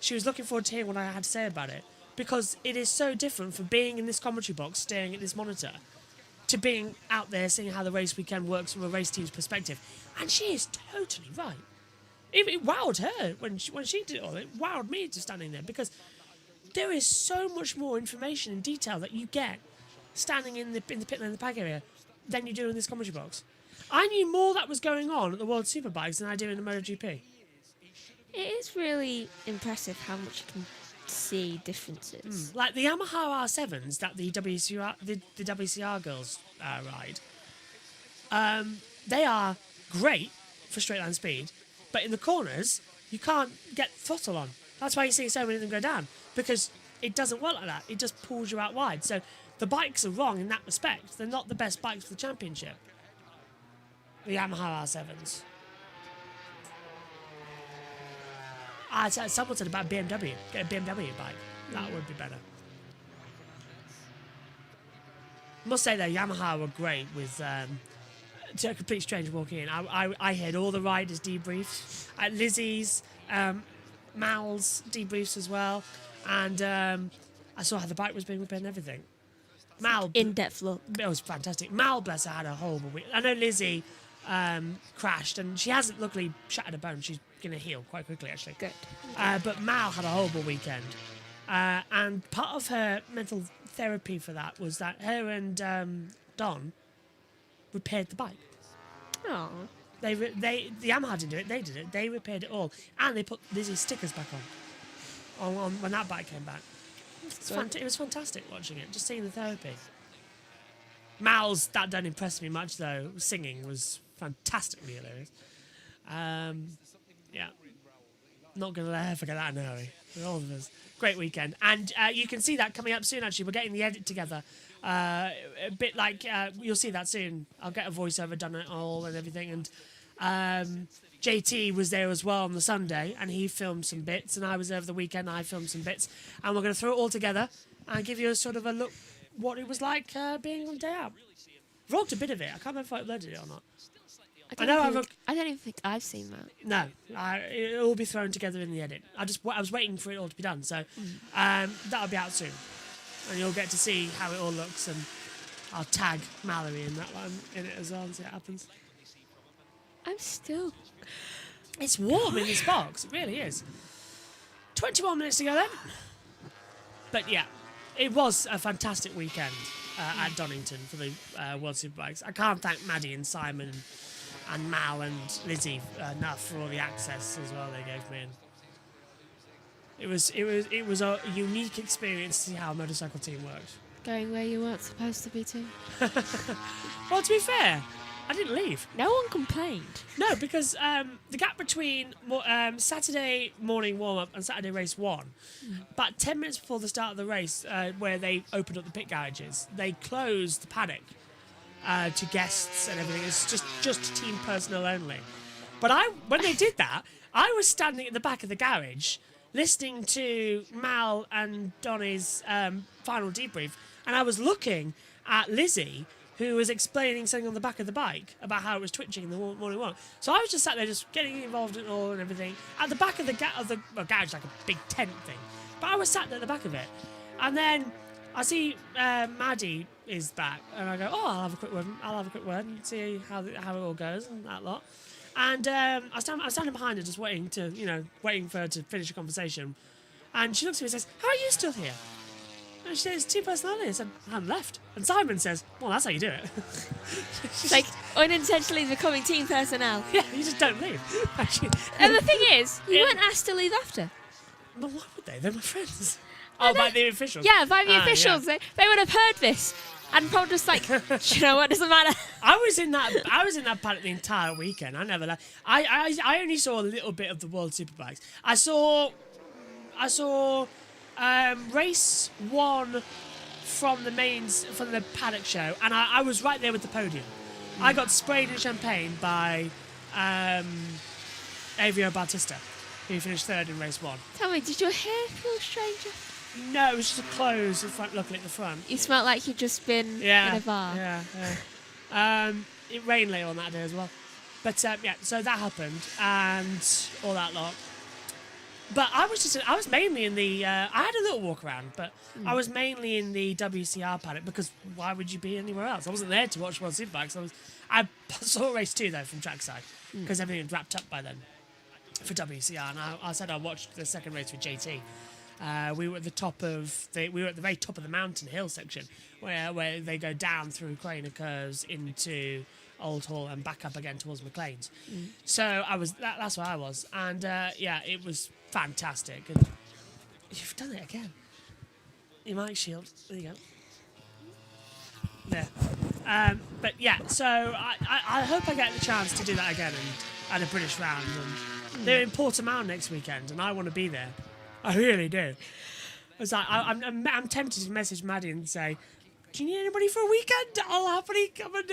A: she was looking forward to hearing what I had to say about it because it is so different from being in this commentary box staring at this monitor to being out there seeing how the race weekend works from a race team's perspective. And she is totally right. It wowed her when she did it all. It wowed me just standing there because there is so much more information and detail that you get standing in the pit lane in the paddock area than you do in this commentary box. I knew more that was going on at the World Superbikes than I do in the MotoGP.
B: It is really impressive how much you can see differences.
A: Like the Yamaha R7s that the WCR girls ride, they are great for straight line speed, but in the corners you can't get throttle on. That's why you see so many of them go down because it doesn't work like that. It just pulls you out wide. So the bikes are wrong in that respect. They're not the best bikes for the championship. The Yamaha R7s. Someone said about BMW. Get a BMW bike. That would be better. I must say though, Yamaha were great with to a complete stranger walking in. I heard all the riders' debriefs, Lizzie's, Mal's debriefs as well, and I saw how the bike was being repaired and everything. Mal,
B: In-depth look.
A: it was fantastic. Mal, bless her, had a horrible week. I know Lizzie crashed, and she hasn't luckily shattered a bone. She's going to heal quite quickly, actually.
B: Good.
A: But Mal had a horrible weekend. And part of her mental therapy for that was that her and Don repaired the bike.
B: Oh.
A: The Yamaha didn't do it, they did it. They repaired it all. And they put Lizzie's stickers back on when that bike came back. It was fantastic watching it, just seeing the therapy. Mal's, that don't impress me much though. Singing was fantastically hilarious. Yeah. Not going to let her forget that in a hurry. For all of us. Great weekend. And you can see that coming up soon, actually. We're getting the edit together. A bit like, you'll see that soon. I'll get a voiceover done it all and everything. And JT was there as well on the Sunday, and he filmed some bits. And I was there over the weekend, I filmed some bits. And we're going to throw it all together and give you a sort of a look what it was like being on the day out. Vlogged a bit of it. I can't remember if I uploaded it or not.
B: I don't even think I've seen that.
A: No, it'll all be thrown together in the edit. I was waiting for it all to be done, so that'll be out soon, and you'll get to see how it all looks, and I'll tag Mallory in that one in it as well and see what happens.
B: It's
A: warm in this box. It really is. 21 minutes to go then. But yeah, it was a fantastic weekend at Donington for the World Superbikes. I can't thank Maddie and Simon and Mal and Lizzie enough for all the access as well they gave me. And it was a unique experience to see how a motorcycle team works.
B: Going where you weren't supposed to be too.
A: Well, to be fair, I didn't leave.
B: No one complained.
A: No, because the gap between Saturday morning warm-up and Saturday race 1, about 10 minutes before the start of the race, where they opened up the pit garages, they closed the paddock to guests and everything. It's just team personnel only. But when they did that, I was standing at the back of the garage listening to Mal and Donny's final debrief, and I was looking at Lizzie, who was explaining something on the back of the bike about how it was twitching in the morning walk. So I was just sat there just getting involved in it all and everything at the back of the garage, like a big tent thing. But I was sat there at the back of it. And then I see Maddie is back, and I go, I'll have a quick word and see how it all goes and that lot. And I'm standing behind her just waiting for her to finish a conversation. And she looks at me and says, "How are you still here?" And she says, "Two personalities." I said, "I haven't left." And Simon says, "Well, that's how you do it."
B: It's like, Unintentionally becoming team personnel.
A: Yeah, you just don't leave. Actually,
B: And the thing is, you weren't asked to leave after.
A: but why would they? They're my friends. Oh, by the officials?
B: Yeah, by the officials.
A: Yeah.
B: They would have heard this and probably just like, you know what, doesn't matter.
A: I was in that paddock the entire weekend. I never left. I only saw a little bit of the World Superbikes. I saw race 1 from the paddock show, and I was right there with the podium. I got sprayed in champagne by Avio Bautista, who finished 3rd in race 1.
B: Tell me, did your hair feel stranger?
A: No, it was just clothes in front, looking at the front.
B: You smelled like you'd just been in a bar.
A: Yeah. It rained later on that day as well. But yeah, so that happened and all that lot. But I was mainly in the. I had a little walk around, but I was mainly in the WCR paddock because why would you be anywhere else? I wasn't there to watch World Superbikes. I saw race 2 though from trackside because everything had wrapped up by then for WCR, and I said I watched the second race with JT. We were at the very top of the mountain hill section where they go down through Craner curves into Old Hall and back up again towards McLean's. So that's where I was, and yeah, it was fantastic. And you've done it again. Your mic shield. There you go. There. But yeah, so I hope I get the chance to do that again and at a British round. And they're in Portimao next weekend, and I want to be there. I really do. It's like I'm tempted to message Maddie and say, "Do you need anybody for a weekend? I'll happily come and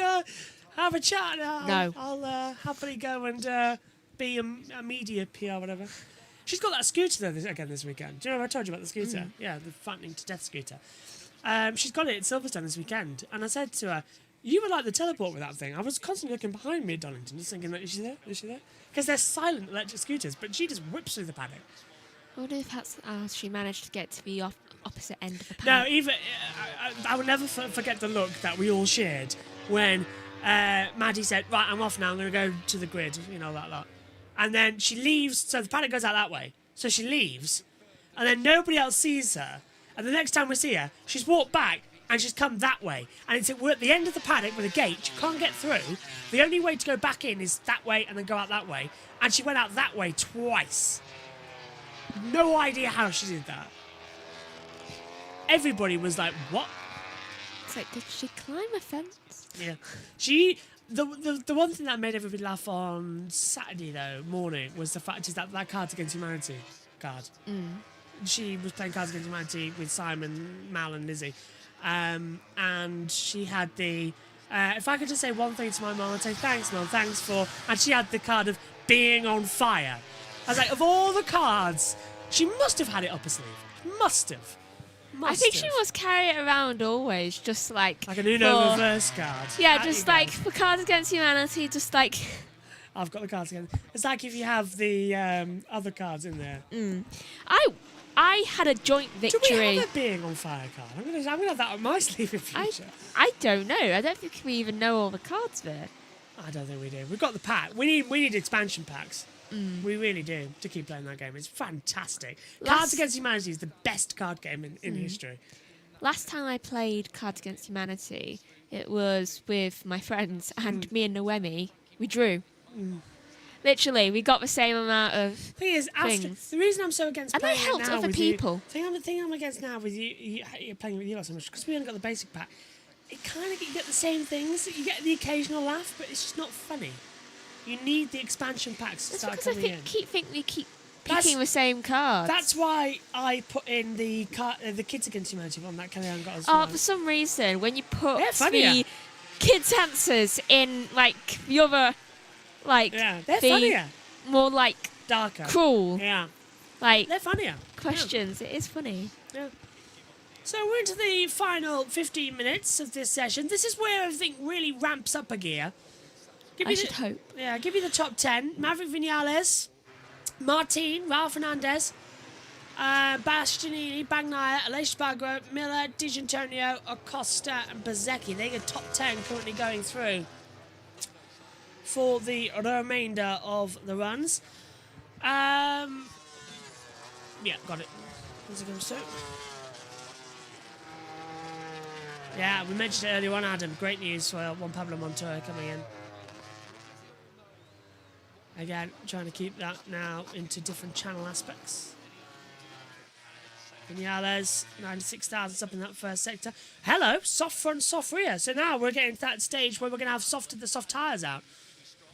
A: have a chat. I'll happily go and be a media PR, whatever." She's got that scooter though this weekend. Do you know what I told you about the scooter? Yeah, the fattening to death scooter. She's got it at Silverstone this weekend, and I said to her, "You were like the teleport with that thing." I was constantly looking behind me at Donington, just thinking, "Is she there? Is she there?" Because they're silent electric scooters, but she just whips through the paddock.
B: I wonder if that's how she managed to get to the opposite end of the
A: No,
B: paddock.
A: even I will never forget the look that we all shared when Maddie said, "Right, I'm off now. I'm going to go to the grid." You know, that lot. And then she leaves. So the paddock goes out that way. So she leaves, and then nobody else sees her. And the next time we see her, she's walked back and she's come that way. And we're at the end of the paddock with a gate. You can't get through. The only way to go back in is that way and then go out that way. And she went out that way twice. No idea how she did that. Everybody was like, "What?"
B: It's like, did she climb a fence?
A: Yeah. The one thing that made everybody laugh on Saturday though morning was the fact is that Cards Against Humanity card. She was playing Cards Against Humanity with Simon, Mal, and Lizzie, and she had the. If I could just say one thing to my mum, I'd say thanks, Mum, thanks for. And she had the card of being on fire. I was like, of all the cards, she must have had it up her sleeve. Must have.
B: I think she must carry it around always, just like
A: an Uno reverse card.
B: Yeah, just like for Cards Against Humanity, just like.
A: I've got the cards again. It's like if you have the other cards in there.
B: I had a joint victory.
A: Do we have a being on fire card? I'm gonna have that on my sleeve in future.
B: I don't know. I don't think we even know all the cards there.
A: I don't think we do. We've got the pack. We need expansion packs. We really do to keep playing that game. It's fantastic. Cards Against Humanity is the best card game in history.
B: Last time I played Cards Against Humanity, it was with my friends and me and Noemi. We drew. Literally, we got the same amount of things.
A: The reason I'm so against playing
B: helped
A: it now
B: other
A: with
B: people.
A: The thing I'm against now with you playing with you so much because we only got the basic pack. It kind of you get the same things. You get the occasional laugh, but it's just not funny. You need the expansion packs to start coming in.
B: We keep picking the same cards.
A: That's why I put in the Kids Against Humanity one that Kellyanne got us.
B: For some reason, when you put the kids' answers in like the other, like
A: they're funnier,
B: more like
A: darker,
B: cruel.
A: Yeah,
B: like
A: they're funnier
B: questions. Yeah. It is funny.
A: Yeah. So we're into the final 15 minutes of this session. This is where everything really ramps up a gear.
B: I should hope.
A: Yeah, give you the top 10. Maverick Vinales, Martin, Raul Fernandez, Bastianini, Bagnaia, Aleix Spargo, Miller, Di Gianantonio, Acosta and Bezzecchi. They're your top 10 currently going through for the remainder of the runs. Yeah, got it. Where's it going to? Yeah, we mentioned it earlier on, Adam. Great news for Juan Pablo Montoya coming in. Again, trying to keep that now into different channel aspects. Vinales, 96,000 up in that first sector. Hello, soft front, soft rear. So now we're getting to that stage where we're going to have the soft tyres out.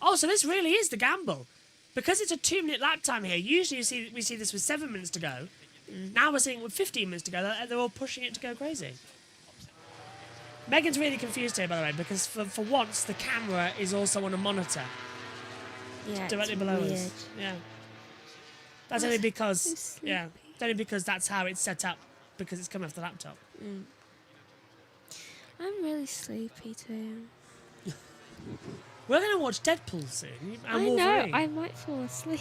A: Oh, so this really is the gamble. Because it's a 2-minute lap time here, usually we see this with 7 minutes to go. Now we're seeing it with 15 minutes to go. They're all pushing it to go crazy. Megan's really confused here, by the way, because for once, the camera is also on a monitor.
B: Yeah,
A: Directly below us. Yeah. That's only because... Yeah. It's only because that's how it's set up, because it's coming off the laptop.
B: I'm really sleepy too.
A: We're going to watch Deadpool soon. And
B: I
A: Wolverine.
B: know, I might fall asleep.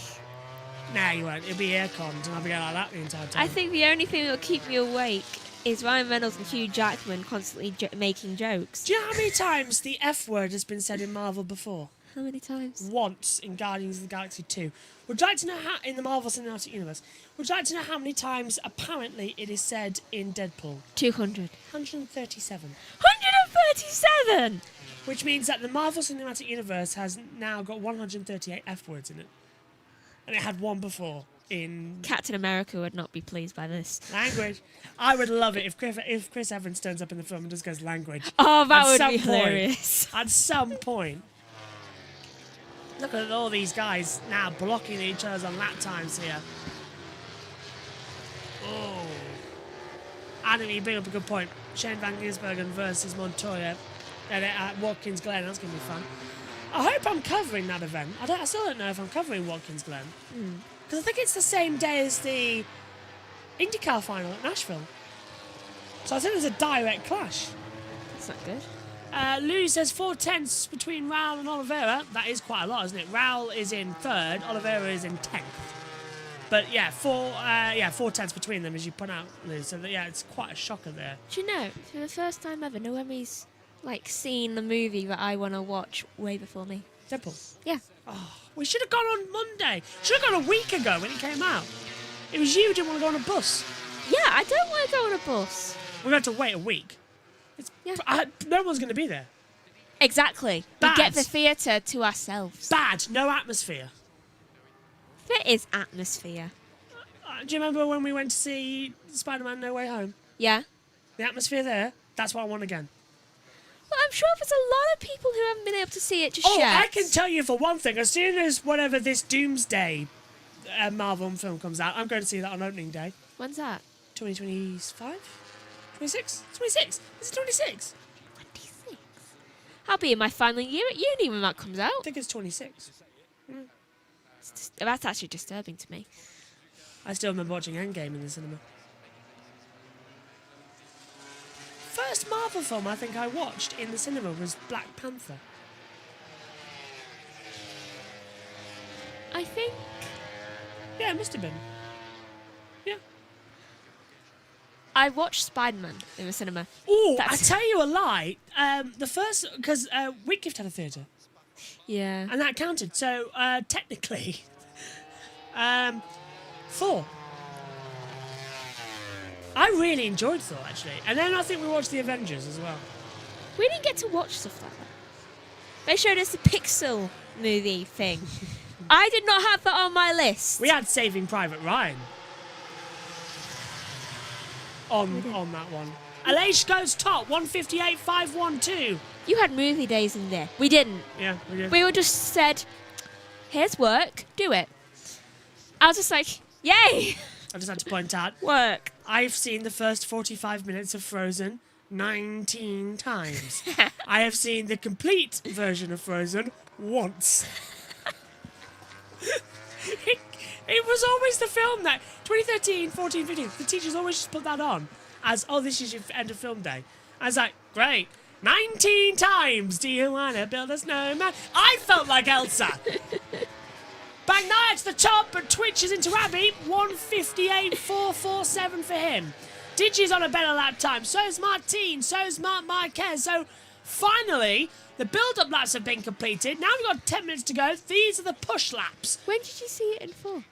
A: Nah, you won't. It'll be airconned, and I'll be going like that the entire time.
B: I think the only thing that will keep me awake is Ryan Reynolds and Hugh Jackman constantly making jokes.
A: Do you know how many times the F word has been said in Marvel before?
B: How many times?
A: Once in Guardians of the Galaxy 2. Would you like to know how, in the Marvel Cinematic Universe, would you like to know how many times apparently it is said in Deadpool?
B: 200.
A: 137.
B: 137!
A: Which means that the Marvel Cinematic Universe has now got 138 F words in it. And it had one before in...
B: Captain America would not be pleased by this.
A: Language. I would love it if Chris Evans turns up in the film and just goes language.
B: Oh, that
A: At
B: would
A: some
B: be
A: point.
B: hilarious.
A: At some point. Look at all these guys now blocking each other on lap times here. Oh. Adam, you bring up a good point. Shane Van Gisbergen versus Montoya at Watkins Glen. That's going to be fun. I hope I'm covering that event. I still don't know if I'm covering Watkins Glen. Because I think it's the same day as the IndyCar final at Nashville. So I think there's a direct clash.
B: That's not good.
A: Lou says 4 tenths between Raul and Oliveira. That is quite a lot, isn't it? Raul is in 3rd, Oliveira is in 10th. But yeah, 4 tenths between them, as you point out, Lou. So yeah, it's quite a shocker there.
B: Do you know, for the first time ever, Noemi's seen the movie that I want to watch way before me.
A: Deadpool.
B: Yeah.
A: Oh, we should have gone on Monday. Should have gone a week ago when it came out. It was you who didn't want to go on a bus.
B: Yeah, I don't want to go on a bus.
A: We're going to have to wait a week. No one's going to be there.
B: Exactly.
A: Bad.
B: We get the theatre to ourselves.
A: Bad. No atmosphere.
B: There is atmosphere.
A: Do you remember when we went to see Spider-Man No Way Home?
B: Yeah.
A: The atmosphere there, that's what I want again.
B: Well, I'm sure there's a lot of people who haven't been able to see it just yet.
A: I can tell you for one thing, as soon as whatever this Doomsday Marvel film comes out, I'm going to see that on opening day.
B: When's that?
A: 2025? 26? 26? Is it 26?
B: 26. I'll be in my final year at uni when that comes out.
A: I think it's 26.
B: That's actually disturbing to me.
A: I still remember watching Endgame in the cinema. First Marvel film I think I watched in the cinema was Black Panther.
B: I think...
A: Yeah, it must have been. Yeah.
B: I watched Spider-Man in the cinema.
A: Oh, I tell you a lie. The first... Because Whitgift had a theatre.
B: Yeah.
A: And that counted. So, technically... 4. I really enjoyed Thor, actually. And then I think we watched The Avengers as well.
B: We didn't get to watch stuff like that. They showed us the Pixel movie thing. I did not have that on my list.
A: We had Saving Private Ryan on that one. Aleix goes top, 158.512.
B: You had movie days in there. We didn't.
A: Yeah, we did.
B: We were just said, here's work, do it. I was just like, yay!
A: I just had to point out,
B: Work.
A: I've seen the first 45 minutes of Frozen 19 times. I have seen the complete version of Frozen once. It was always the film that 2013, 14, 15, the teachers always just put that on as, oh, this is your end of film day. I was like, great. 19 times, do you want to build a snowman? I felt like Elsa. Bang Knight to the top, but Twitch is into Abby. 158.447 for him. Digi's on a better lap time. So's Martine. So's Mark Marquez. So finally, the build-up laps have been completed. Now we've got 10 minutes to go. These are the push laps.
B: When did you see it in full?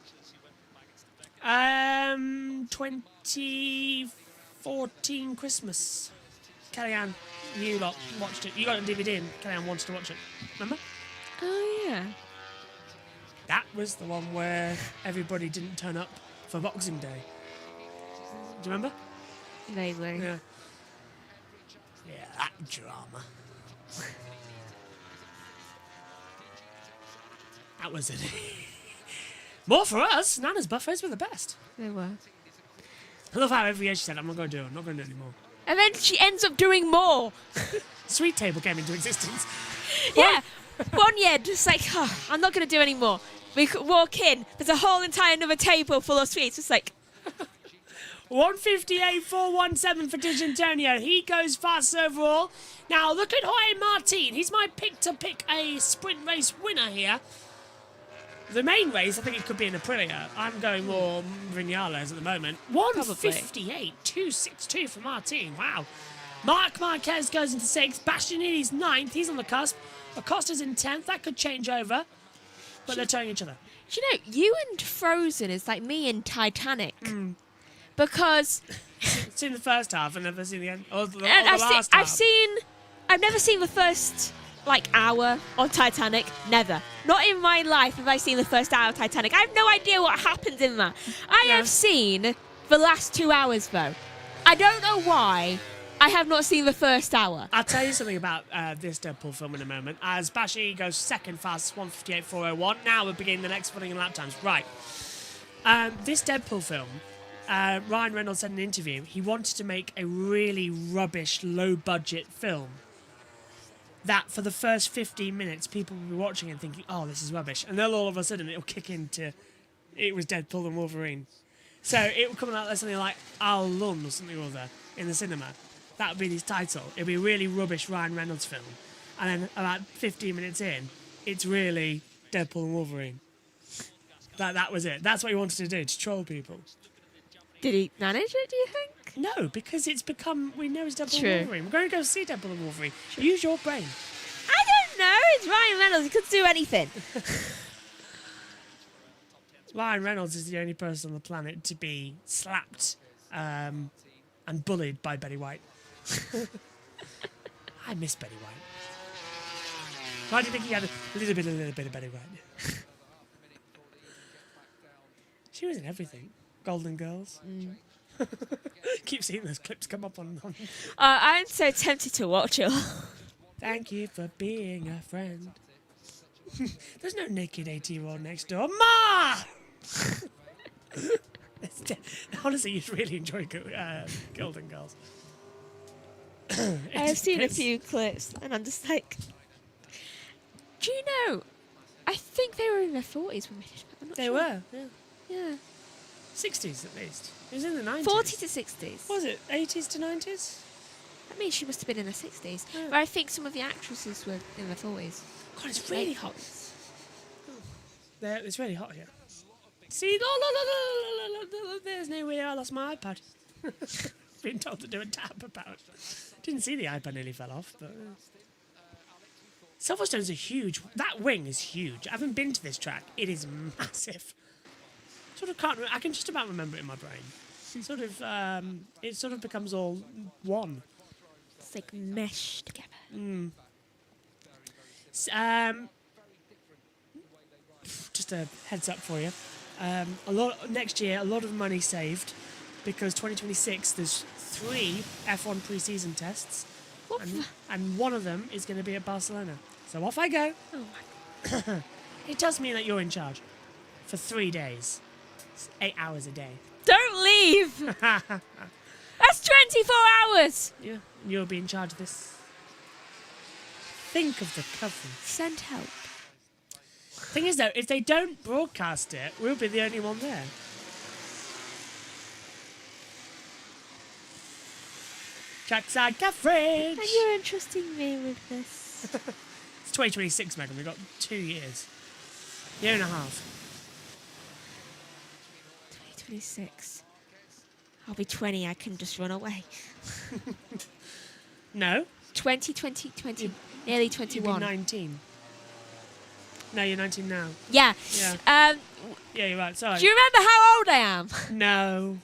A: 2014 Christmas. Kellyanne, you lot watched it. You got it on DVD and Kellyanne wants to watch it. Remember?
B: Oh, yeah.
A: That was the one where everybody didn't turn up for Boxing Day. Do you remember?
B: Vaguely.
A: Yeah. Yeah, that drama. That was it. More for us. Nana's buffets were the best.
B: They were.
A: I love how every year she said, I'm not going to do it. I'm not going to do it anymore.
B: And then she ends up doing more.
A: Sweet Table came into existence.
B: Yeah. One year, just like, oh, I'm not going to do any more. We could walk in. There's a whole entire another table full of sweets. It's like...
A: 158.417 for D'Antonio. He goes fast overall. Now, look at Jorge Martin. He's my pick to pick a sprint race winner here. The main race, I think it could be in Aprilia. I'm going more Vinales at the moment. 158.262 for Martin. Wow. Marc Marquez goes into 6th. Bastianini's 9th. He's on the cusp. Acosta's in 10th. That could change over. But they're towing each other.
B: Do you know, you and Frozen is like me and Titanic. Because...
A: Seen the first half and never seen the end. Or the last half.
B: I've never seen the first... hour on Titanic. Never. Not in my life have I seen the first hour of Titanic. I have no idea what happens in that. I have seen the last 2 hours, though. I don't know why I have not seen the first hour.
A: I'll tell you something about this Deadpool film in a moment. As Bashi goes second fastest, 158.401. Now we're beginning the next footing in lap times. Right. This Deadpool film, Ryan Reynolds said in an interview, he wanted to make a really rubbish, low-budget film. That for the first 15 minutes, people will be watching and thinking, oh, this is rubbish. And then all of a sudden, it'll kick into, it was Deadpool and Wolverine. So it will come out as something like Al Lun or something or other in the cinema. That would be his title. It would be a really rubbish Ryan Reynolds film. And then about 15 minutes in, it's really Deadpool and Wolverine. That was it. That's what he wanted to do, to troll people.
B: Did he manage it, do you think?
A: No, because it's become, we know it's Deadpool
B: True.
A: and Wolverine. We're going to go see Deadpool and Wolverine. True. Use your brain.
B: I don't know. It's Ryan Reynolds. He could do anything.
A: Ryan Reynolds is the only person on the planet to be slapped and bullied by Betty White. I miss Betty White. Why do you think he had a little bit of Betty White? She was in everything. Golden Girls. Keep seeing those clips come up on.
B: I'm so tempted to watch it.
A: Thank you for being a friend. There's no naked 80-year-old next door. Ma! Honestly, you'd really enjoy Golden Girls.
B: I've seen a few clips, and I'm just like, do you know? I think they were in their 40s when
A: they were.
B: Yeah.
A: 60s at least. It was in the 90s.
B: 40 to 60s.
A: Was it 80s to 90s?
B: I mean, she must have been in the 60s.
A: Yeah.
B: But I think some of the actresses were in their 40s.
A: God, it's really hot. It's really hot here. See, there's no way I lost my iPad. Been told to do a tap about it. Didn't see the iPad nearly fell off, but... Silverstone's a huge... That wing is huge. I haven't been to this track. It is massive. Sort of can't... I can just about remember it in my brain. It sort of becomes all one.
B: It's like meshed together.
A: Just a heads up for you. Next year, a lot of money saved because 2026 there's 3 F1 pre-season tests, and one of them is going to be at Barcelona. So off I go.
B: Oh my God.
A: It does mean that you're in charge for 3 days, it's 8 hours a day.
B: Don't leave. That's 24 hours.
A: Yeah, you'll be in charge of this. Think of the coverage.
B: Send help.
A: Thing is, though, if they don't broadcast it, we'll be the only one there. Trackside coverage!
B: And you're entrusting me with this.
A: It's 2026, Megan. We've got 2 years. Year and a half.
B: 2026. I'll be 20. I can just run away.
A: No.
B: 20, nearly 21.
A: You'll be 19. No, you're 19 now.
B: Yeah.
A: Yeah. Yeah, you're right. Sorry.
B: Do you remember how old I am?
A: No.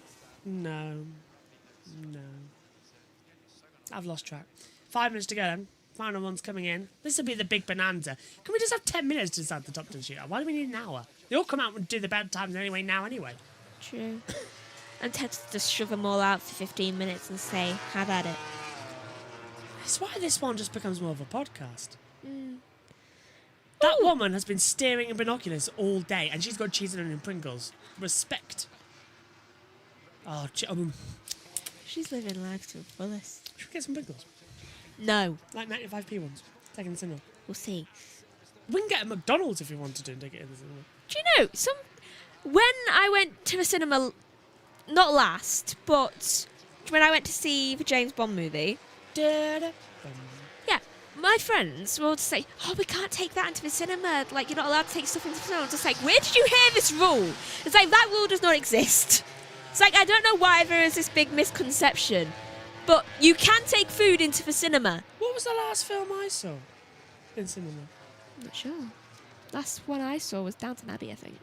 A: I've lost track. 5 minutes to go then. Final one's coming in. This will be the big bonanza. Can we just have 10 minutes to decide the top 10 shootout? Why do we need an hour? They all come out and do the bad times anyway.
B: True. I'm tempted to just shove them all out for 15 minutes and say, have at it.
A: That's why this one just becomes more of a podcast. That woman has been staring in binoculars all day, and she's got cheese and onion Pringles. Respect. Oh,
B: she's living life to the fullest.
A: should we get some Pringles?
B: No.
A: Like 95p ones. Taking the cinema.
B: We'll see.
A: We can get a McDonald's if we wanted to and take it in the cinema.
B: Do you know, when I went to the cinema, not last, but when I went to see the James Bond movie, yeah, my friends will just say, oh, we can't take that into the cinema. Like, you're not allowed to take stuff into the cinema. I'm just like, where did you hear this rule? It's like, that rule does not exist. It's like, I don't know why there is this big misconception, but you can take food into the cinema.
A: What was the last film I saw in cinema?
B: I'm not sure. Last one I saw was Downton Abbey, I think.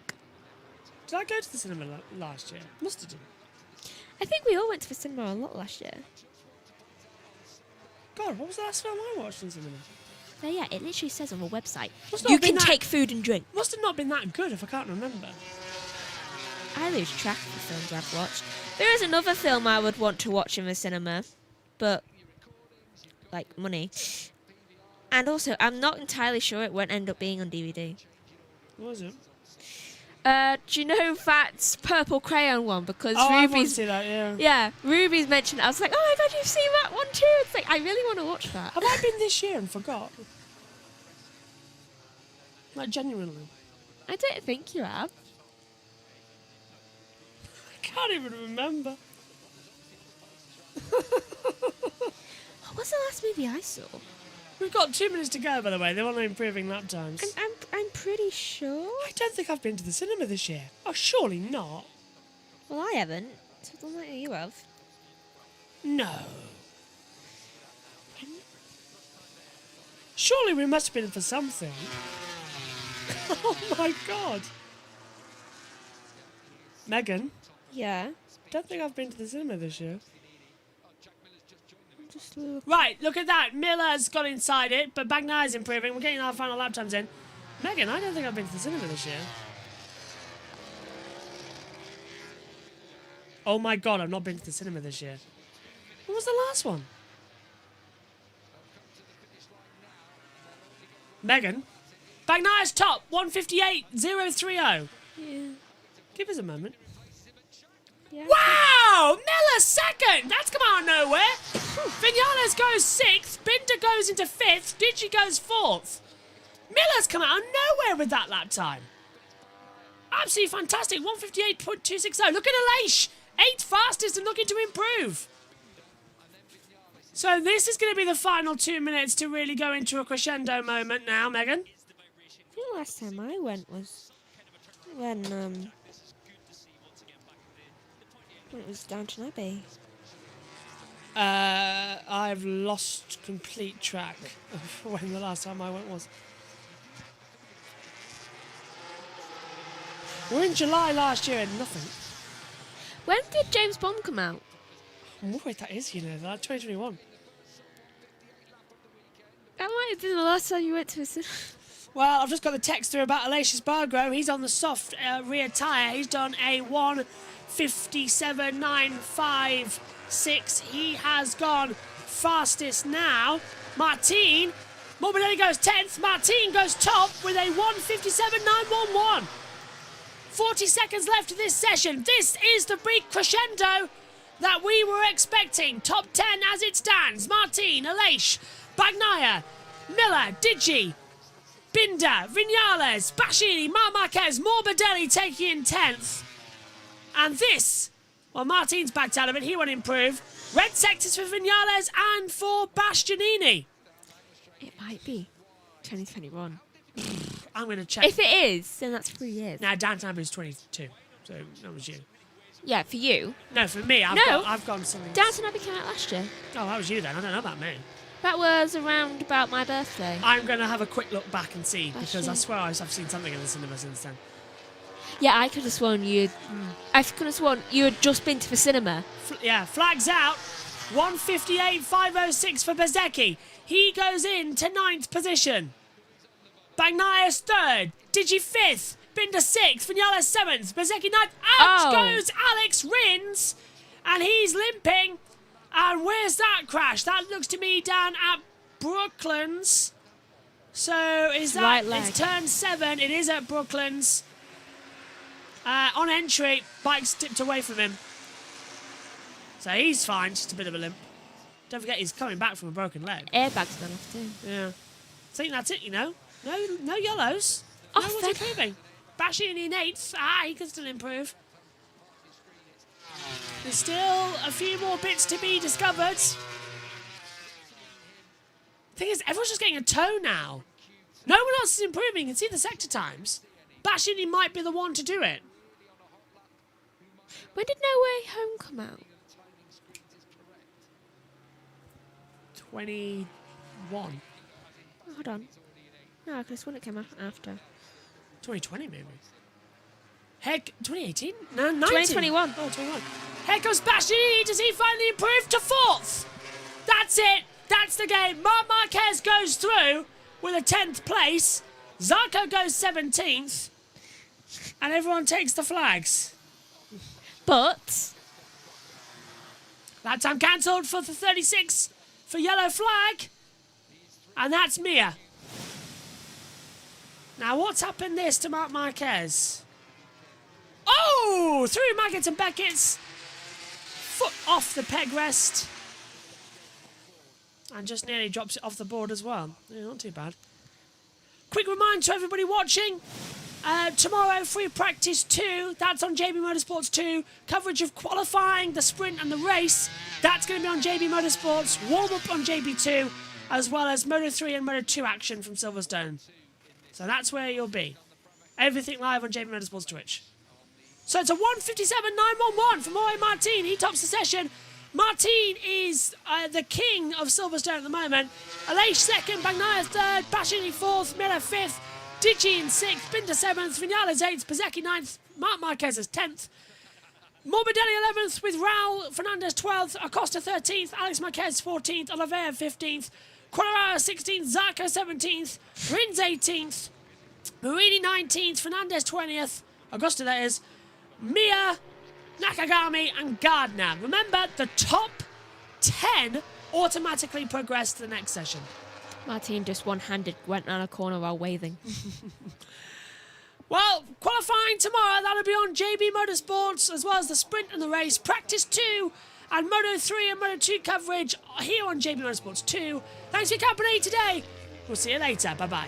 A: Did I go to the cinema last year? Must have done.
B: I think we all went to the cinema a lot last year.
A: God, what was the last film I watched in cinema?
B: Oh, yeah, it literally says on the website,
A: Must not
B: you
A: have been
B: can take food and drink.
A: Must have not been that good if I can't remember.
B: I lose track of the films I've watched. There is another film I would want to watch in the cinema, but, like, money. And also, I'm not entirely sure it won't end up being on DVD.
A: What was it?
B: Do you know that purple crayon one? Because
A: I want to
B: Ruby's...
A: see that, yeah.
B: Yeah, Ruby's mentioned it. I was like, oh my god, you've seen that one too? It's like, I really want to watch that.
A: Have I been this year and forgot? Like, genuinely.
B: I don't think you have.
A: I can't even remember.
B: What was the last movie I saw?
A: We've got 2 minutes to go, by the way. They're on improving lap times.
B: I'm pretty sure.
A: I don't think I've been to the cinema this year. Oh, surely not.
B: Well, I haven't. So I don't think you have.
A: No. Surely we must have been for something. Oh my god. Megan,
B: Yeah.
A: don't think I've been to the cinema this year.
B: Just look.
A: Right, look at that. Miller's got inside it, but Bagnai's improving. We're getting our final lap times in. Megan, I don't think I've been to the cinema this year. Oh my god, I've not been to the cinema this year. When was the last one? Megan? Bagnai's top, 158.030.
B: Yeah.
A: Give us a moment.
B: Yeah.
A: Wow! Miller second! That's come out of nowhere. Vinales goes 6th. Binder goes into 5th. Digi goes 4th. Miller's come out of nowhere with that lap time. Absolutely fantastic. 158.260. Look at Aleix. 8th fastest and looking to improve. So this is going to be the final 2 minutes to really go into a crescendo moment now, Megan.
B: I think the last time I went was when it was Downton Abbey.
A: I've lost complete track of when the last time I went was. We're in July last year and nothing.
B: When did James Bond come out?
A: I'm worried that is, like 2021.
B: That might have been the last time you went to a cinema.
A: Well, I've just got the text through about Aleix Espargaro. He's on the soft rear tyre. He's done a 1:57.956. He has gone fastest now. Martin Morbidelli goes 10th. Martin goes top with a 1:57.911. 40 seconds left of this session. This is the big crescendo that we were expecting. Top 10 as it stands. Martin, Aleix, Bagnaia, Miller, Digi, Binder, Vinales, Bashiri, Marc Marquez, Morbidelli taking in 10th. And this, well, Martin's backed out of it. He won't improve. Red sectors for Vinales and for Bastianini.
B: It might be 2021.
A: I'm going to check.
B: If it is, then that's 3 years.
A: Now, Downton Abbey is 22, so that was you.
B: Yeah, for you.
A: No, for me, I've gone something.
B: Downton Abbey came out last year.
A: Oh, that was you then. I don't know about me.
B: That was around about my birthday.
A: I'm going to have a quick look back and see, because I
B: Actually.
A: swear I've seen something in the cinema since then.
B: Yeah, I could have sworn you had just been to the cinema.
A: Flags out. 1:58.506 for Bezzecchi. He goes in to 9th position. Bagnaia's 3rd. Digi 5th. Binder 6th, Vinales 7th, Bezzecchi 9th. Out goes Alex Rins, and he's limping. And where's that crash? That looks to me down at Brooklands. So is that
B: right leg.
A: It's turn 7? It is at Brooklands. On entry, bike's tipped away from him. So he's fine, just a bit of a limp. Don't forget he's coming back from a broken leg.
B: Airbags gone off too.
A: Yeah. I think that's it, you know. No yellows.
B: Oh,
A: no one's improving. Bashing in 8th. He can still improve. There's still a few more bits to be discovered. Thing is, everyone's just getting a toe now. No one else is improving. You can see the sector times. Bashini might be the one to do it.
B: When did No Way Home come out?
A: 21.
B: Oh, hold on. No, I could have sworn it came out after.
A: 2020 maybe. Heck, 2018? No, 19.
B: 2021.
A: Oh, 21. Here comes Bashini. Does he finally improve to 4th? That's it. That's the game. Marc Marquez goes through with a 10th place. Zarco goes 17th. And everyone takes the flags.
B: But
A: that time cancelled for the 36 for yellow flag. And that's Mia. Now, what's happened this to Marc Marquez? Oh! Through Maggots and Beckett's. Foot off the peg rest. And just nearly drops it off the board as well. Yeah, not too bad. Quick reminder to everybody watching. Tomorrow, free practice 2. That's on JB Motorsports 2. Coverage of qualifying, the sprint and the race. That's going to be on JB Motorsports. Warm-up on JB2. As well as Moto3 and Moto2 action from Silverstone. So that's where you'll be. Everything live on JB Motorsports Twitch. So it's a 1:57.911 from Jorge Martin. He tops the session. Martin is the king of Silverstone at the moment. Aleix second, Bagnaia third, Bashini fourth, Miller fifth, Dici in sixth, Binder seventh, Vinales eighth, Bezzecchi ninth, Marc Marquez is 10th. Morbidelli 11th with Raul Fernandez 12th, Acosta 13th, Alex Marquez 14th, Oliveira 15th, Quartararo 16th, Zarco 17th, Rins 18th, Marini 19th, Fernandez 20th, Augusta that is, Mia, Nakagami and Gardner. Remember, the top 10 automatically progress to the next session.
B: Martin just one-handed went round a corner while waving.
A: Well, qualifying tomorrow, that'll be on JB Motorsports, as well as the sprint and the race, practice 2, and Moto3 and Moto2 coverage here on JB Motorsports 2. Thanks for your company today. We'll see you later. Bye-bye.